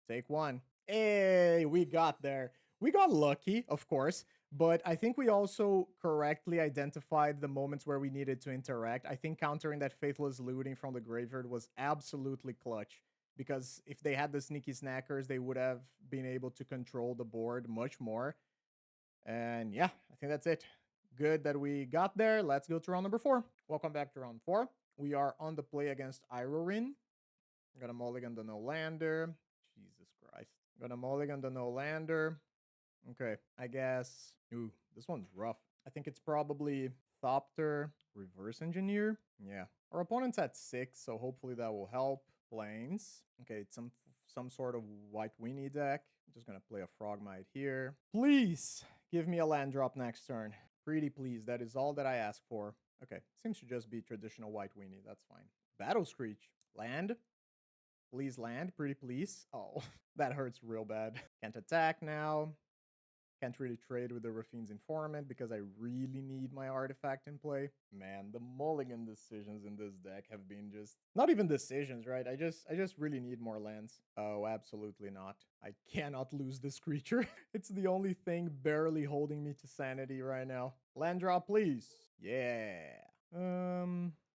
Take 1. Hey, we got there. We got lucky, of course, but I think we also correctly identified the moments where we needed to interact. I think countering that Faithless Looting from the graveyard was absolutely clutch, because if they had the Sneaky Snackers, they would have been able to control the board much more. And yeah, I think that's it. Good that we got there. Let's go to round number 4. Welcome back to round 4. We are on the play against Irorin. I'm gonna mulligan the no-lander. Jesus Christ. I'm gonna mulligan the no-lander. Okay, I guess... Ooh, this one's rough. I think it's probably Thopter, Reverse Engineer. Yeah. Our opponent's at 6, so hopefully that will help. Plains. Okay, it's some sort of White Weenie deck. I'm just gonna play a Frogmite here. Please give me a land drop next turn. Pretty please. That is all that I ask for. Okay, seems to just be traditional White Weenie. That's fine. Battle Screech. Land. Please land, pretty please. Oh, that hurts real bad. Can't attack now. Can't really trade with the Rafine's Informant because I really need my artifact in play. Man, the mulligan decisions in this deck have been just... Not even decisions, right? I just really need more lands. Oh, absolutely not. I cannot lose this creature. It's the only thing barely holding me to sanity right now. Land drop, please. Yeah.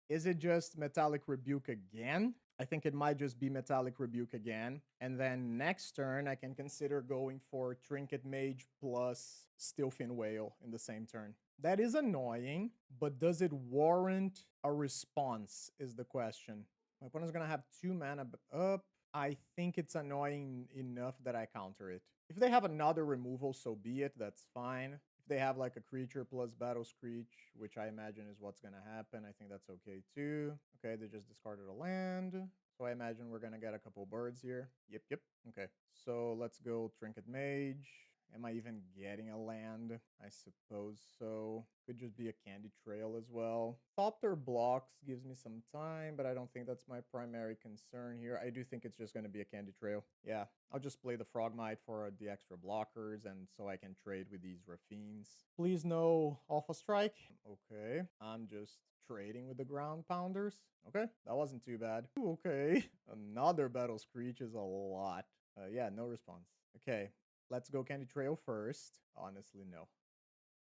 Is it just Metallic Rebuke again? I think it might just be Metallic Rebuke again. And then next turn, I can consider going for Trinket Mage plus Steelfin Whale in the same turn. That is annoying, but does it warrant a response is the question. My opponent's going to have 2 mana up. I think it's annoying enough that I counter it. If they have another removal, so be it. That's fine. They have like a creature plus Battle Screech, which I imagine is what's going to happen. I think that's okay too. Okay, they just discarded a land. So I imagine we're going to get a couple birds here. Yep. Okay, so let's go Trinket Mage. Am I even getting a land? I suppose so. Could just be a candy trail as well. Pauper blocks gives me some time, but I don't think that's my primary concern here. I do think it's just going to be a candy trail. Yeah, I'll just play the Frogmite for the extra blockers, and so I can trade with these Raffines. Please no Alpha Strike. Okay, I'm just trading with the Ground Pounders. Okay, that wasn't too bad. Ooh, okay, another Battle Screech is a lot. Yeah, no response. Okay, let's go Candy Trail first. Honestly, no.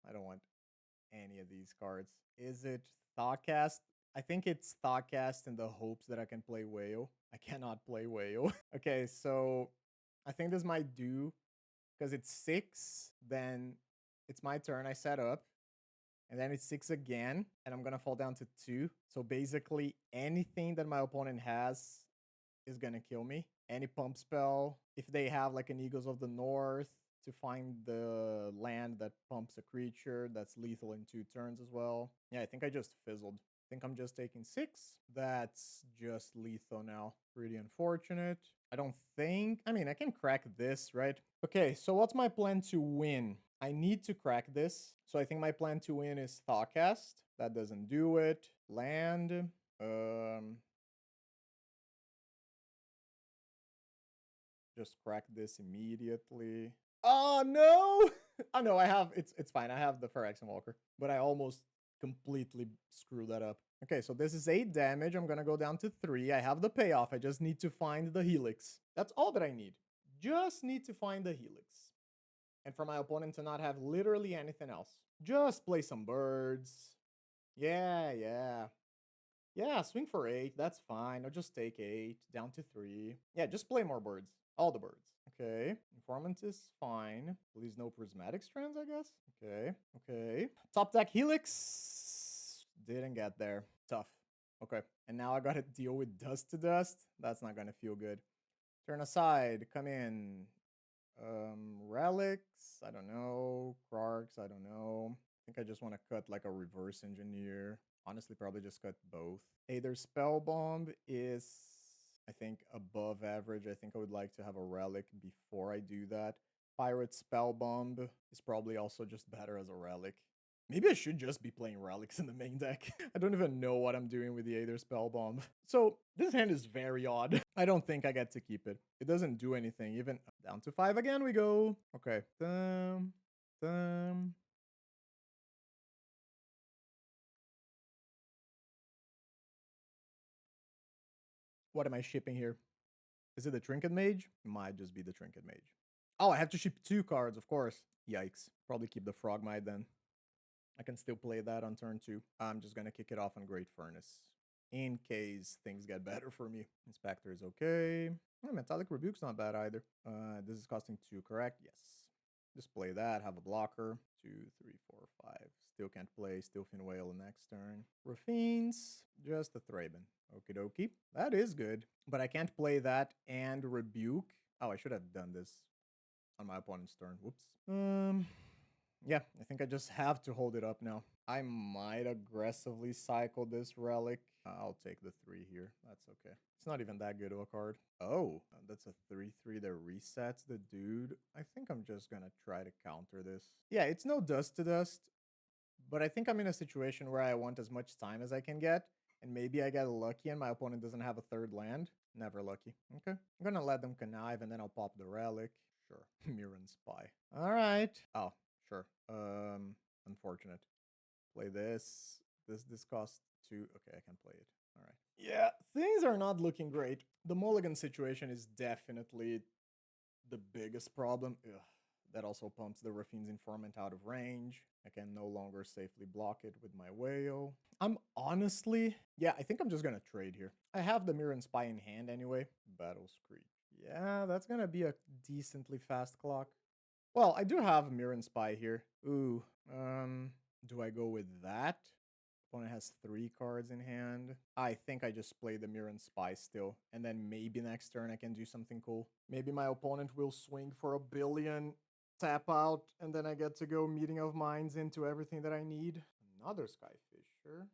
I don't want any of these cards. Is it Thoughtcast? I think it's Thoughtcast in the hopes that I can play Whale. I cannot play Whale. Okay, so I think this might do because it's 6. Then it's my turn. I set up. And then it's 6 again. And I'm going to fall down to 2. So basically anything that my opponent has is going to kill me. Any pump spell. If they have like an Eagles of the North to find the land that pumps a creature, that's lethal in 2 turns as well. Yeah, I think I just fizzled. I think I'm just taking 6. That's just lethal now. Pretty unfortunate. I don't think... I mean, I can crack this, right? Okay, so what's my plan to win? I need to crack this. So I think my plan to win is Thoughtcast. That doesn't do it. Land. Just crack this immediately. Oh, no! Oh, no, I have... It's fine. I have the Phyrexian Walker. But I almost completely screwed that up. Okay, so this is 8 damage. I'm going to go down to 3. I have the payoff. I just need to find the Helix. That's all that I need. Just need to find the Helix. And for my opponent to not have literally anything else. Just play some birds. Yeah, yeah. Yeah, swing for 8. That's fine. I'll just take 8. Down to 3. Yeah, just play more birds. All the birds. Okay. Informant is fine. Please no prismatic strands, I guess. Okay. Okay. Top deck Helix. Didn't get there. Tough. Okay. And now I gotta deal with Dust to Dust. That's not gonna feel good. Turn aside. Come in. Relics. I don't know. Krarks. I don't know. I think I just want to cut like a reverse engineer. Honestly, probably just cut both. Either Spellbomb is, I think, above average. I think I would like to have a relic before I do that. Pirate Spellbomb is probably also just better as a relic. Maybe I should just be playing relics in the main deck. I don't even know what I'm doing with the Aether Spellbomb. So this hand is very odd. I don't think I get to keep it. It doesn't do anything. Even down to 5 again we go. Okay. What am I shipping here? Is it the Trinket Mage? It might just be the Trinket Mage. Oh, I have to ship 2 cards, of course. Yikes. Probably keep the Frogmite then. I can still play that on turn 2. I'm just going to kick it off on Great Furnace in case things get better for me. Inspector is okay. Oh, Metallic Rebuke's not bad either. This is costing 2, correct? Yes. Just play that, have a blocker. 2, 3, 4, 5. Still can't play Steelfin Whale next turn. Raffines, just a Thraben. Okie dokie. That is good. But I can't play that and Rebuke. Oh, I should have done this on my opponent's turn. Whoops. Yeah, I think I just have to hold it up now. I might aggressively cycle this relic. I'll take the 3 here. That's okay. It's not even that good of a card. Oh, that's a 3/3 that resets the dude. I think I'm just gonna try to counter this. Yeah, it's no Dust to Dust, but I think I'm in a situation where I want as much time as I can get, and maybe I get lucky and my opponent doesn't have a 3rd land. Never lucky. Okay, I'm gonna let them connive and then I'll pop the relic. Sure. Mirrodin Spy. All right. Oh, sure. Unfortunate. Play this. This costs 2. Okay, I can play it. All right. Yeah, things are not looking great. The mulligan situation is definitely the biggest problem. Ugh. That also pumps the Raffine's Informant out of range. I can no longer safely block it with my Whale. I'm honestly... Yeah, I think I'm just gonna trade here. I have the Mirrodin Spy in hand anyway. Battle Screech. Yeah, that's gonna be a decently fast clock. Well, I do have Mirrodin Spy here. Ooh, do I go with that? Opponent has 3 cards in hand. I think I just play the Mirrodin Spy still. And then maybe next turn I can do something cool. Maybe my opponent will swing for a billion, tap out, and then I get to go Meeting of Minds into everything that I need. Another Skyfisher.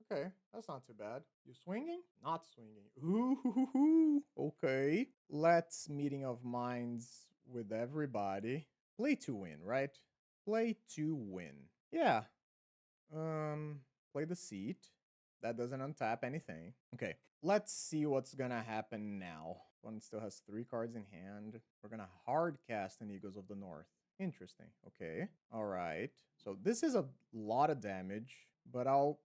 Okay, that's not too bad. You swinging? Not swinging. Ooh, okay. Let's Meeting of Minds with everybody. Play to win, right? Play to win. Yeah. Play the seat. That doesn't untap anything. Okay, let's see what's gonna happen now. One still has 3 cards in hand. We're gonna hard cast an Eagles of the North. Interesting. Okay. All right. So this is a lot of damage, but I'll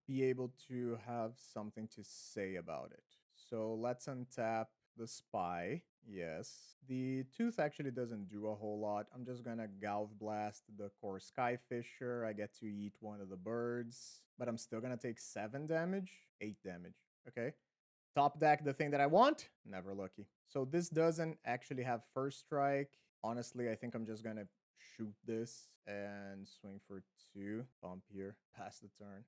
be able to have something to say about it. So let's untap the Spy. Yes. The Tooth actually doesn't do a whole lot. I'm just gonna Galv Blast the Core Skyfisher. I get to eat one of the birds, but I'm still gonna take 7 damage, 8 damage. Okay. Top deck, the thing that I want, never lucky. So this doesn't actually have first strike. Honestly, I think I'm just gonna shoot this and swing for 2. Bump here, pass the turn.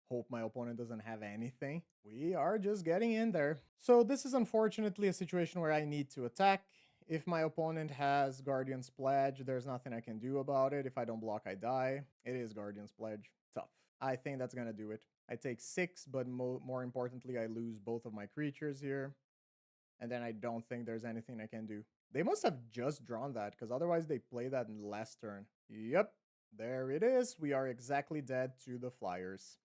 Hope my opponent doesn't have anything. We are just getting in there. So this is unfortunately a situation where I need to attack. If my opponent has Guardian's Pledge, there's nothing I can do about it. If I don't block, I die. It is Guardian's Pledge. Tough. I think that's gonna do it. I take 6, but more importantly, I lose both of my creatures here. And then I don't think there's anything I can do. They must have just drawn that, because otherwise they play that in the last turn. Yep, there it is. We are exactly dead to the Flyers.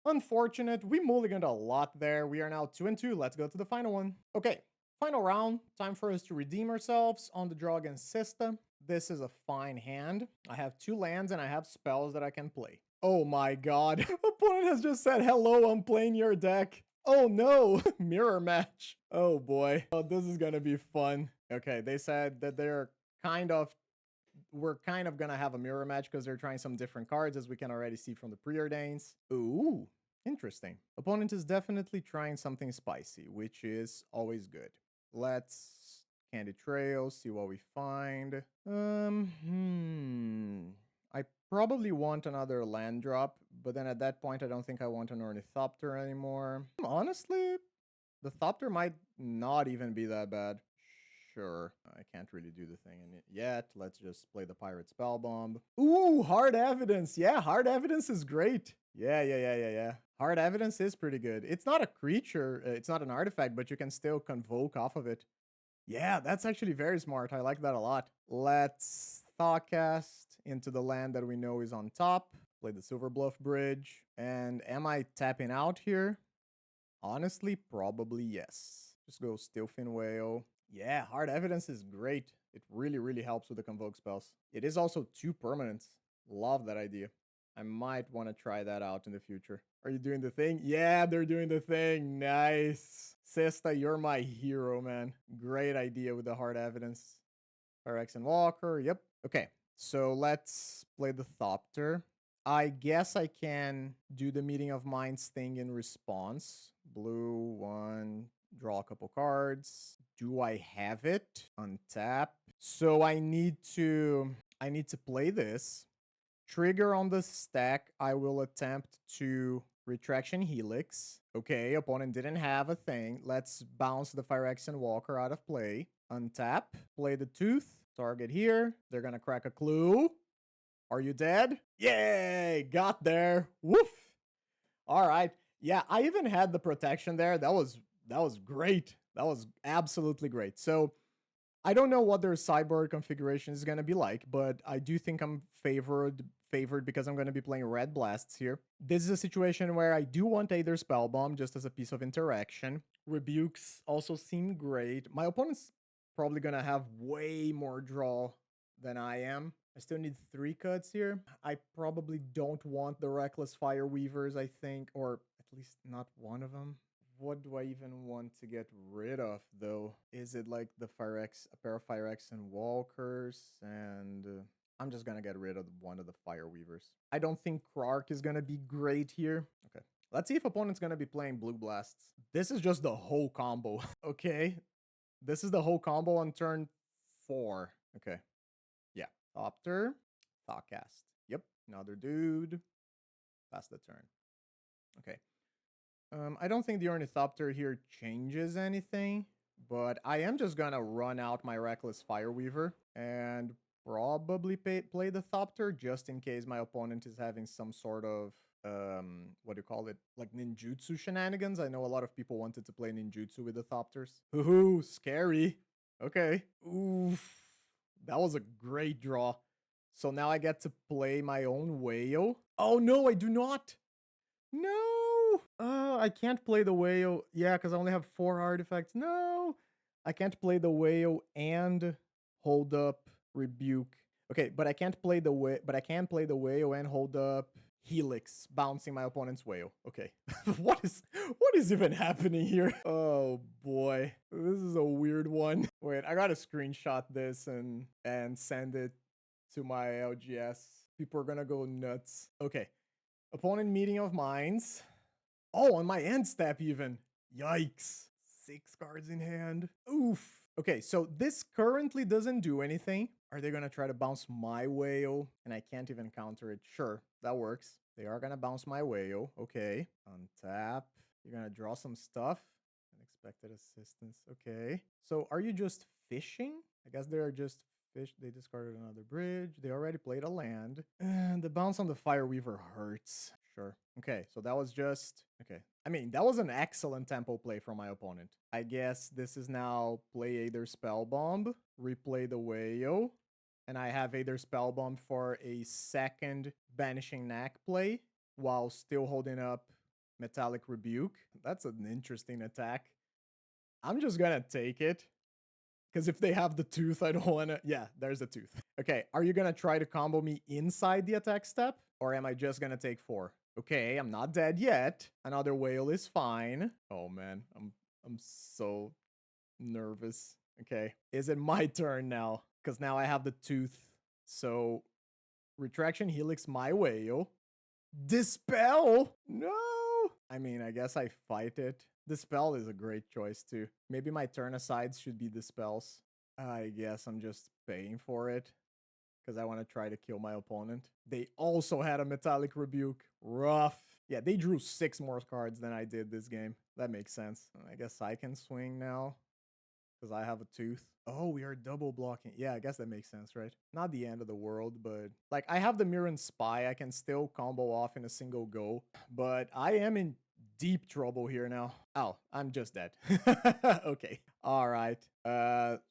Unfortunate. We mulliganed a lot there. We are now 2-2. Let's go to the final one. Okay, final round. Time for us to redeem ourselves on the draw against Cesta. This is a fine hand. I have 2 lands and I have spells that I can play. Oh my god. Opponent has just said, hello, I'm playing your deck. Oh no, mirror match. Oh boy. Oh, this is gonna be fun. Okay, they said that we're kind of gonna have a mirror match because they're trying some different cards, as we can already see from the preordains. Ooh, interesting. Opponent is definitely trying something spicy, which is always good. Let's Candy Trail, see what we find. I probably want another land drop, but then at that point, I don't think I want an Ornithopter anymore. Honestly, the Thopter might not even be that bad. Sure, I can't really do the thing in it yet. Let's just play the Pirate Spellbomb. Ooh, Hard Evidence. Yeah, Hard Evidence is great. Yeah. Hard Evidence is pretty good. It's not a creature, it's not an artifact, but you can still convoke off of it. Yeah, that's actually very smart. I like that a lot. Let's Thoughtcast into the land that we know is on top. Play the Silver Bluff Bridge. And am I tapping out here? Honestly, probably yes. Just go Steelfin Whale. Yeah, Hard Evidence is great. It really helps with the Convoke spells. It is also 2 permanents. Love that idea. I might want to try that out in the future. Are you doing the thing? Yeah, they're doing the thing. Nice. Cesta, you're my hero, man. Great idea with the Hard Evidence. Pyrex and Walker. Yep. Okay, so let's play the Thopter. I guess I can do the Meeting of Minds thing in response. Blue 1, draw a couple cards. Do I have it? Untap. So I need to play this. Trigger on the stack. I will attempt to Retraction Helix. Okay, opponent didn't have a thing. Let's bounce the Phyrexian Walker out of play. Untap. Play the Tooth. Target here. They're gonna crack a clue. Are you dead? Yay! Got there. Woof! All right. Yeah, I even had the protection there. That was great. That was absolutely great. So I don't know what their sideboard configuration is going to be like, but I do think I'm favored because I'm going to be playing Red Blasts here. This is a situation where I do want Aether Spellbomb just as a piece of interaction. Rebukes also seem great. My opponent's probably going to have way more draw than I am. I still need 3 cuts here. I probably don't want the Reckless Fire Weavers, I think, or at least not one of them. What do I even want to get rid of, though? Is it like the Phyrex, a pair of Phyrex and Walkers? And I'm just gonna get rid of one of the Fire Weavers. I don't think Krark is gonna be great here. Okay, let's see if opponent's gonna be playing Blue Blasts. This is just the whole combo. Okay, this is the whole combo on turn 4. Okay, yeah. Thopter, Thoughtcast. Yep, another dude. Pass the turn. Okay. I don't think the Ornithopter here changes anything, but I am just gonna run out my Reckless Fireweaver and probably play the Thopter just in case my opponent is having some sort of, what do you call it? Like ninjutsu shenanigans. I know a lot of people wanted to play ninjutsu with the Thopters. Ooh, scary. Okay. Oof. That was a great draw. So now I get to play my own whale. Oh, no, I do not. No. I can't play the whale. Yeah, because I only have 4 artifacts. No. I can't play the whale and hold up rebuke. Okay, but I can't play the but I can play the whale and hold up helix, bouncing my opponent's whale. Okay. what is even happening here? Oh boy. This is a weird one. Wait, I gotta screenshot this and send it to my LGS. People are gonna go nuts. Okay. Opponent meeting of minds. Oh, on my end step even. Yikes. 6 cards in hand. Oof. Okay, so this currently doesn't do anything. Are they gonna try to bounce my whale? And I can't even counter it. Sure, that works. They are gonna bounce my whale. Okay. Untap. You're gonna draw some stuff. Unexpected assistance. Okay. So are you just fishing? I guess they're just fish. They discarded another bridge. They already played a land. And the bounce on the Fireweaver hurts. Sure. Okay, so that was just... Okay. I mean, that was an excellent tempo play from my opponent. I guess this is now play either Spellbomb, replay the whale, and I have either Spellbomb for a second Banishing Knack play while still holding up Metallic Rebuke. That's an interesting attack. I'm just gonna take it. Because if they have the tooth, I don't want to... Yeah, there's the tooth. Okay, are you going to try to combo me inside the attack step? Or am I just going to take 4? Okay, I'm not dead yet. Another whale is fine. Oh, man. I'm so nervous. Okay, is it my turn now? Because now I have the tooth. So, Retraction Helix my whale. Dispel? No! I mean, I guess I fight it. Dispel is a great choice too. Maybe my turn asides should be Dispels. I guess I'm just paying for it because I want to try to kill my opponent. They also had a Metallic Rebuke. Rough. Yeah, they drew 6 more cards than I did this game. That makes sense. I guess I can swing now because I have a tooth. Oh, we are double blocking. Yeah, I guess that makes sense, right? Not the end of the world, but like I have the Mirrodin Spy. I can still combo off in a single go, but I am in deep trouble here now. Oh, I'm just dead. Okay. All right.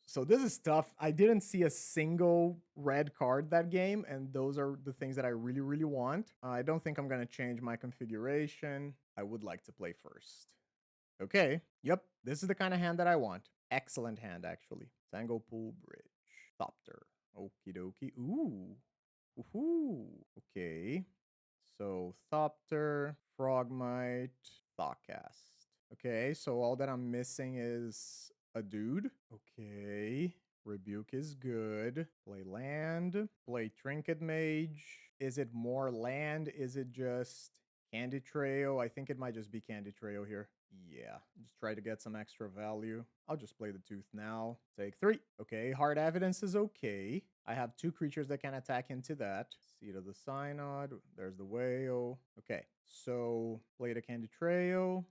So this is tough. I didn't see a single red card that game, and those are the things that I really, really want. I don't think I'm going to change my configuration. I would like to play first. Okay. Yep. This is the kind of hand that I want. Excellent hand, actually. Tango Pool Bridge. Thopter. Okie dokie. Ooh. Woohoo. Okay. So Thopter, Frogmite, Thoughtcast. Okay, so all that I'm missing is a dude. Okay. Rebuke is good. Play land. Play Trinket Mage. Is it more land? Is it just Candy Trail? I think it might just be Candy Trail here. Yeah, just try to get some extra value. I'll just play the tooth now. Take 3. Okay, hard evidence is okay. I have 2 creatures that can attack into that. Seed of the Synod. There's the whale. Okay, so play the Candy Trail.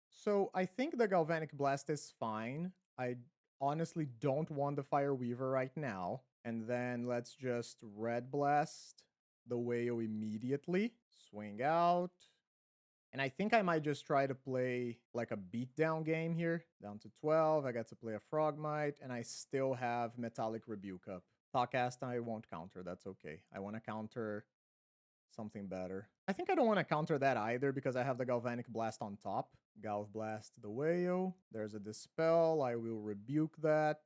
So I think the Galvanic Blast is fine. I honestly don't want the Fire Weaver right now. And then let's just Red Blast the whale immediately. Swing out. And I think I might just try to play like a beatdown game here. Down to 12. I got to play a Frogmite. And I still have Metallic Rebuke up. Thoughtcast I won't counter. That's okay. I want to counter something better. I think I don't want to counter that either because I have the Galvanic Blast on top. Galv Blast the whale. There's a Dispel. I will rebuke that.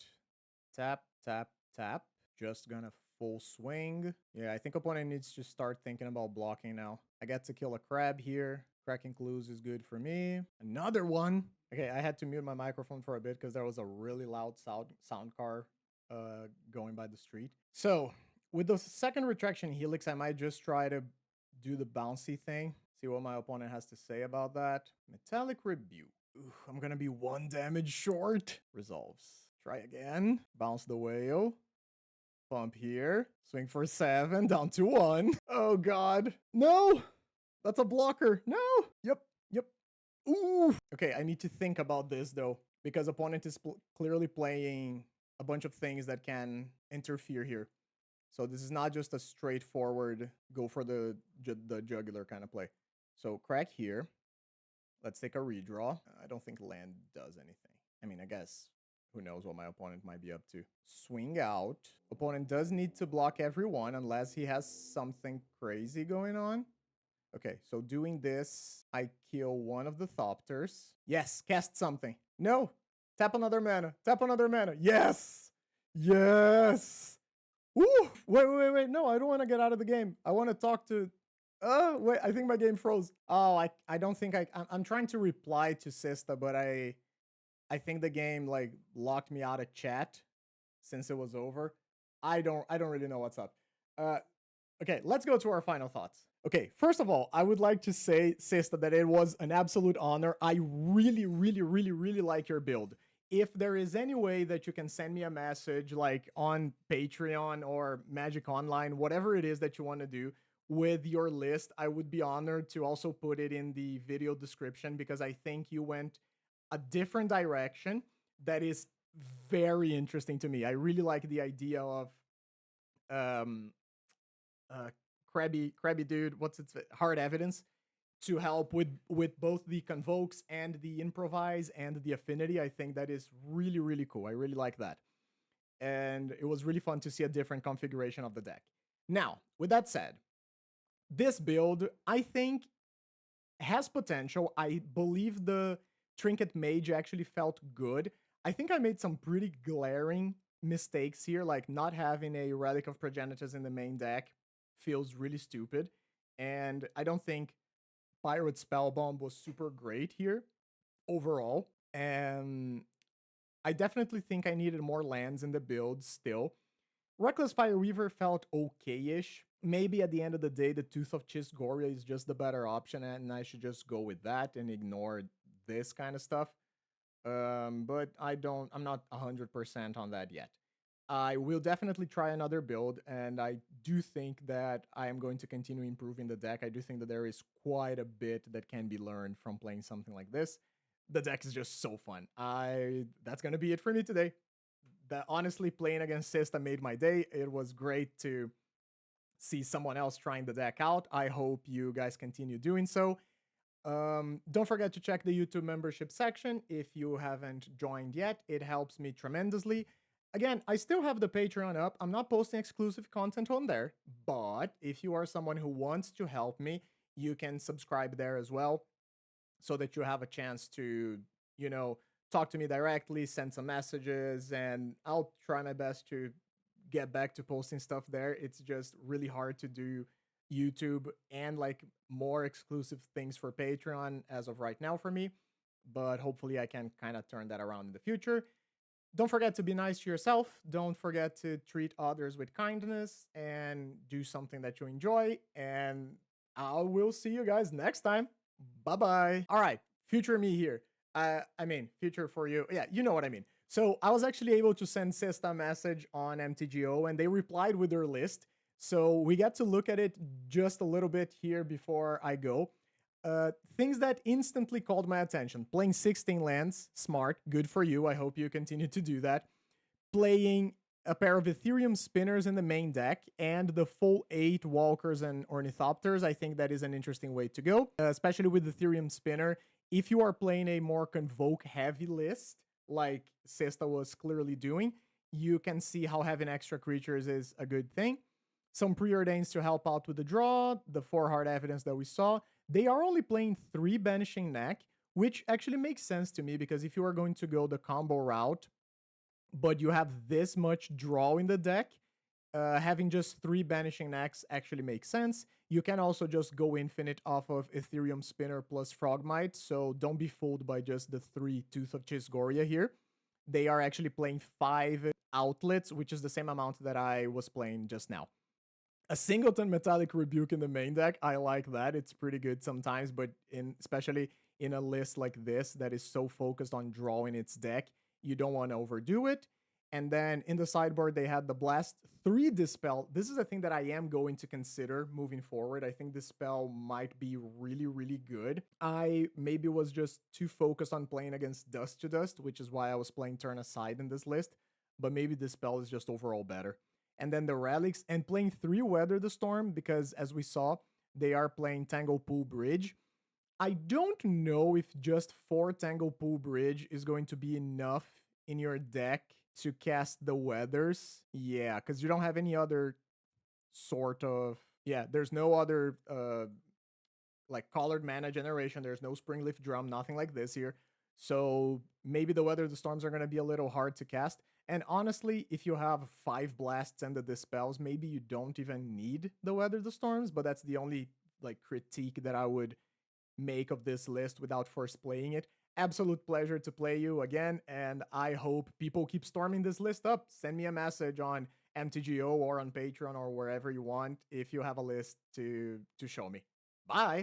Tap, tap, tap. Just gonna full swing. Yeah, I think opponent needs to start thinking about blocking now. I get to kill a crab here. Cracking Clues is good for me. Another one. Okay, I had to mute my microphone for a bit because there was a really loud sound car going by the street. So with the second Retraction Helix, I might just try to do the bouncy thing. See what my opponent has to say about that. Metallic Rebuke. Ooh, I'm gonna be 1 damage short. Resolves. Try again. Bounce the whale. Pump here. Swing for 7. Down to 1. Oh, God. No! That's a blocker. No! Yep. Yep. Ooh! Okay, I need to think about this, though. Because opponent is clearly playing a bunch of things that can interfere here. So this is not just a straightforward go for the jugular kind of play. So crack here. Let's take a redraw. I don't think land does anything. I mean, I guess who knows what my opponent might be up to. Swing out. Opponent does need to block everyone unless he has something crazy going on. Okay, so doing this, I kill one of the Thopters. Yes, cast something. No! Tap another mana. Tap another mana. Yes! Yes! Woo! Wait. No, I don't want to get out of the game. I want to talk to... Oh, wait, I think my game froze. Oh, I don't think I'm trying to reply to Cesta, but I think the game, like, locked me out of chat since it was over. I don't really know what's up. Okay, let's go to our final thoughts. Okay, first of all, I would like to say, Cesta, that it was an absolute honor. I really like your build. If there is any way that you can send me a message, like on Patreon or Magic Online, whatever it is that you want to do with your list, I would be honored to also put it in the video description, because I think you went a different direction that is very interesting to me. I really like the idea of crabby dude, what's its hard evidence, to help with both the convokes and the improvise and the affinity. I think that is really cool. I really like that. And it was really fun to see a different configuration of the deck. Now, with that said, this build, I think, has potential. I believe the Trinket Mage actually felt good. I think I made some pretty glaring mistakes here, like not having a Relic of Progenitus in the main deck feels really stupid. And I don't think Pirate Spellbomb was super great here overall. And I definitely think I needed more lands in the build still. Reckless Fireweaver felt okay-ish. Maybe at the end of the day, the Tooth of Chisgoria is just the better option, and I should just go with that and ignore this kind of stuff. But I'm not 100% on that yet. I will definitely try another build, and I do think that I am going to continue improving the deck. I do think that there is quite a bit that can be learned from playing something like this. The deck is just so fun. That's going to be it for me today. Honestly, playing against Cesta made my day. It was great to see someone else trying the deck out. I hope you guys continue doing so. Don't forget to check the YouTube membership section if you haven't joined yet. It helps me tremendously. Again, I still have the Patreon up. I'm not posting exclusive content on there, but if you are someone who wants to help me, you can subscribe there as well, so that you have a chance to, talk to me directly, send some messages, and I'll try my best to get back to posting stuff there. It's just really hard to do YouTube and like more exclusive things for Patreon as of right now for me, but hopefully I can kind of turn that around in the future. Don't forget to be nice to yourself. Don't forget to treat others with kindness and do something that you enjoy. And I will see you guys next time. Bye-bye. All right, future me here. I mean, future for you. Yeah, you know what I mean. So I was actually able to send Cesta a message on MTGO, and they replied with their list. So we got to look at it just a little bit here before I go. Things that instantly called my attention. Playing 16 lands, smart, good for you. I hope you continue to do that. Playing a pair of Ethereum Spinners in the main deck and the full 8 Walkers and Ornithopters. I think that is an interesting way to go, especially with Ethereum Spinner. If you are playing a more Convoke heavy list, like Cesta was clearly doing, you can see how having extra creatures is a good thing. Some preordains to help out with the draw, the 4 hard evidence that we saw. They are only playing 3 Banishing Neck, which actually makes sense to me, because if you are going to go the combo route, but you have this much draw in the deck, having just 3 Banishing Necks actually makes sense. You can also just go infinite off of Ethereum Spinner plus Frogmite, so don't be fooled by just the 3 Tooth of Chisgoria here. They are actually playing 5 outlets, which is the same amount that I was playing just now. A singleton Metallic Rebuke in the main deck, I like that. It's pretty good sometimes, but especially in a list like this that is so focused on drawing its deck, you don't want to overdo it. And then in the sideboard, they had the Blast 3 Dispel. This is a thing that I am going to consider moving forward. I think this spell might be really good. I maybe was just too focused on playing against Dust to Dust, which is why I was playing Turn Aside in this list. But maybe this spell is just overall better. And then the Relics, and playing 3 Weather the Storm, because as we saw, they are playing Tangle Pool Bridge. I don't know if just 4 Tangle Pool Bridge is going to be enough in your deck to cast the Weathers. Yeah, because you don't have any other sort of... Yeah, there's no other like colored mana generation. There's no Springleaf Drum, nothing like this here. So maybe the Weather the Storms are going to be a little hard to cast. And honestly, if you have 5 blasts and the dispels, maybe you don't even need the Weather the Storms, but that's the only like critique that I would make of this list without first playing it. Absolute pleasure to play you again, and I hope people keep storming this list up. Send me a message on MTGO or on Patreon or wherever you want if you have a list to show me. Bye!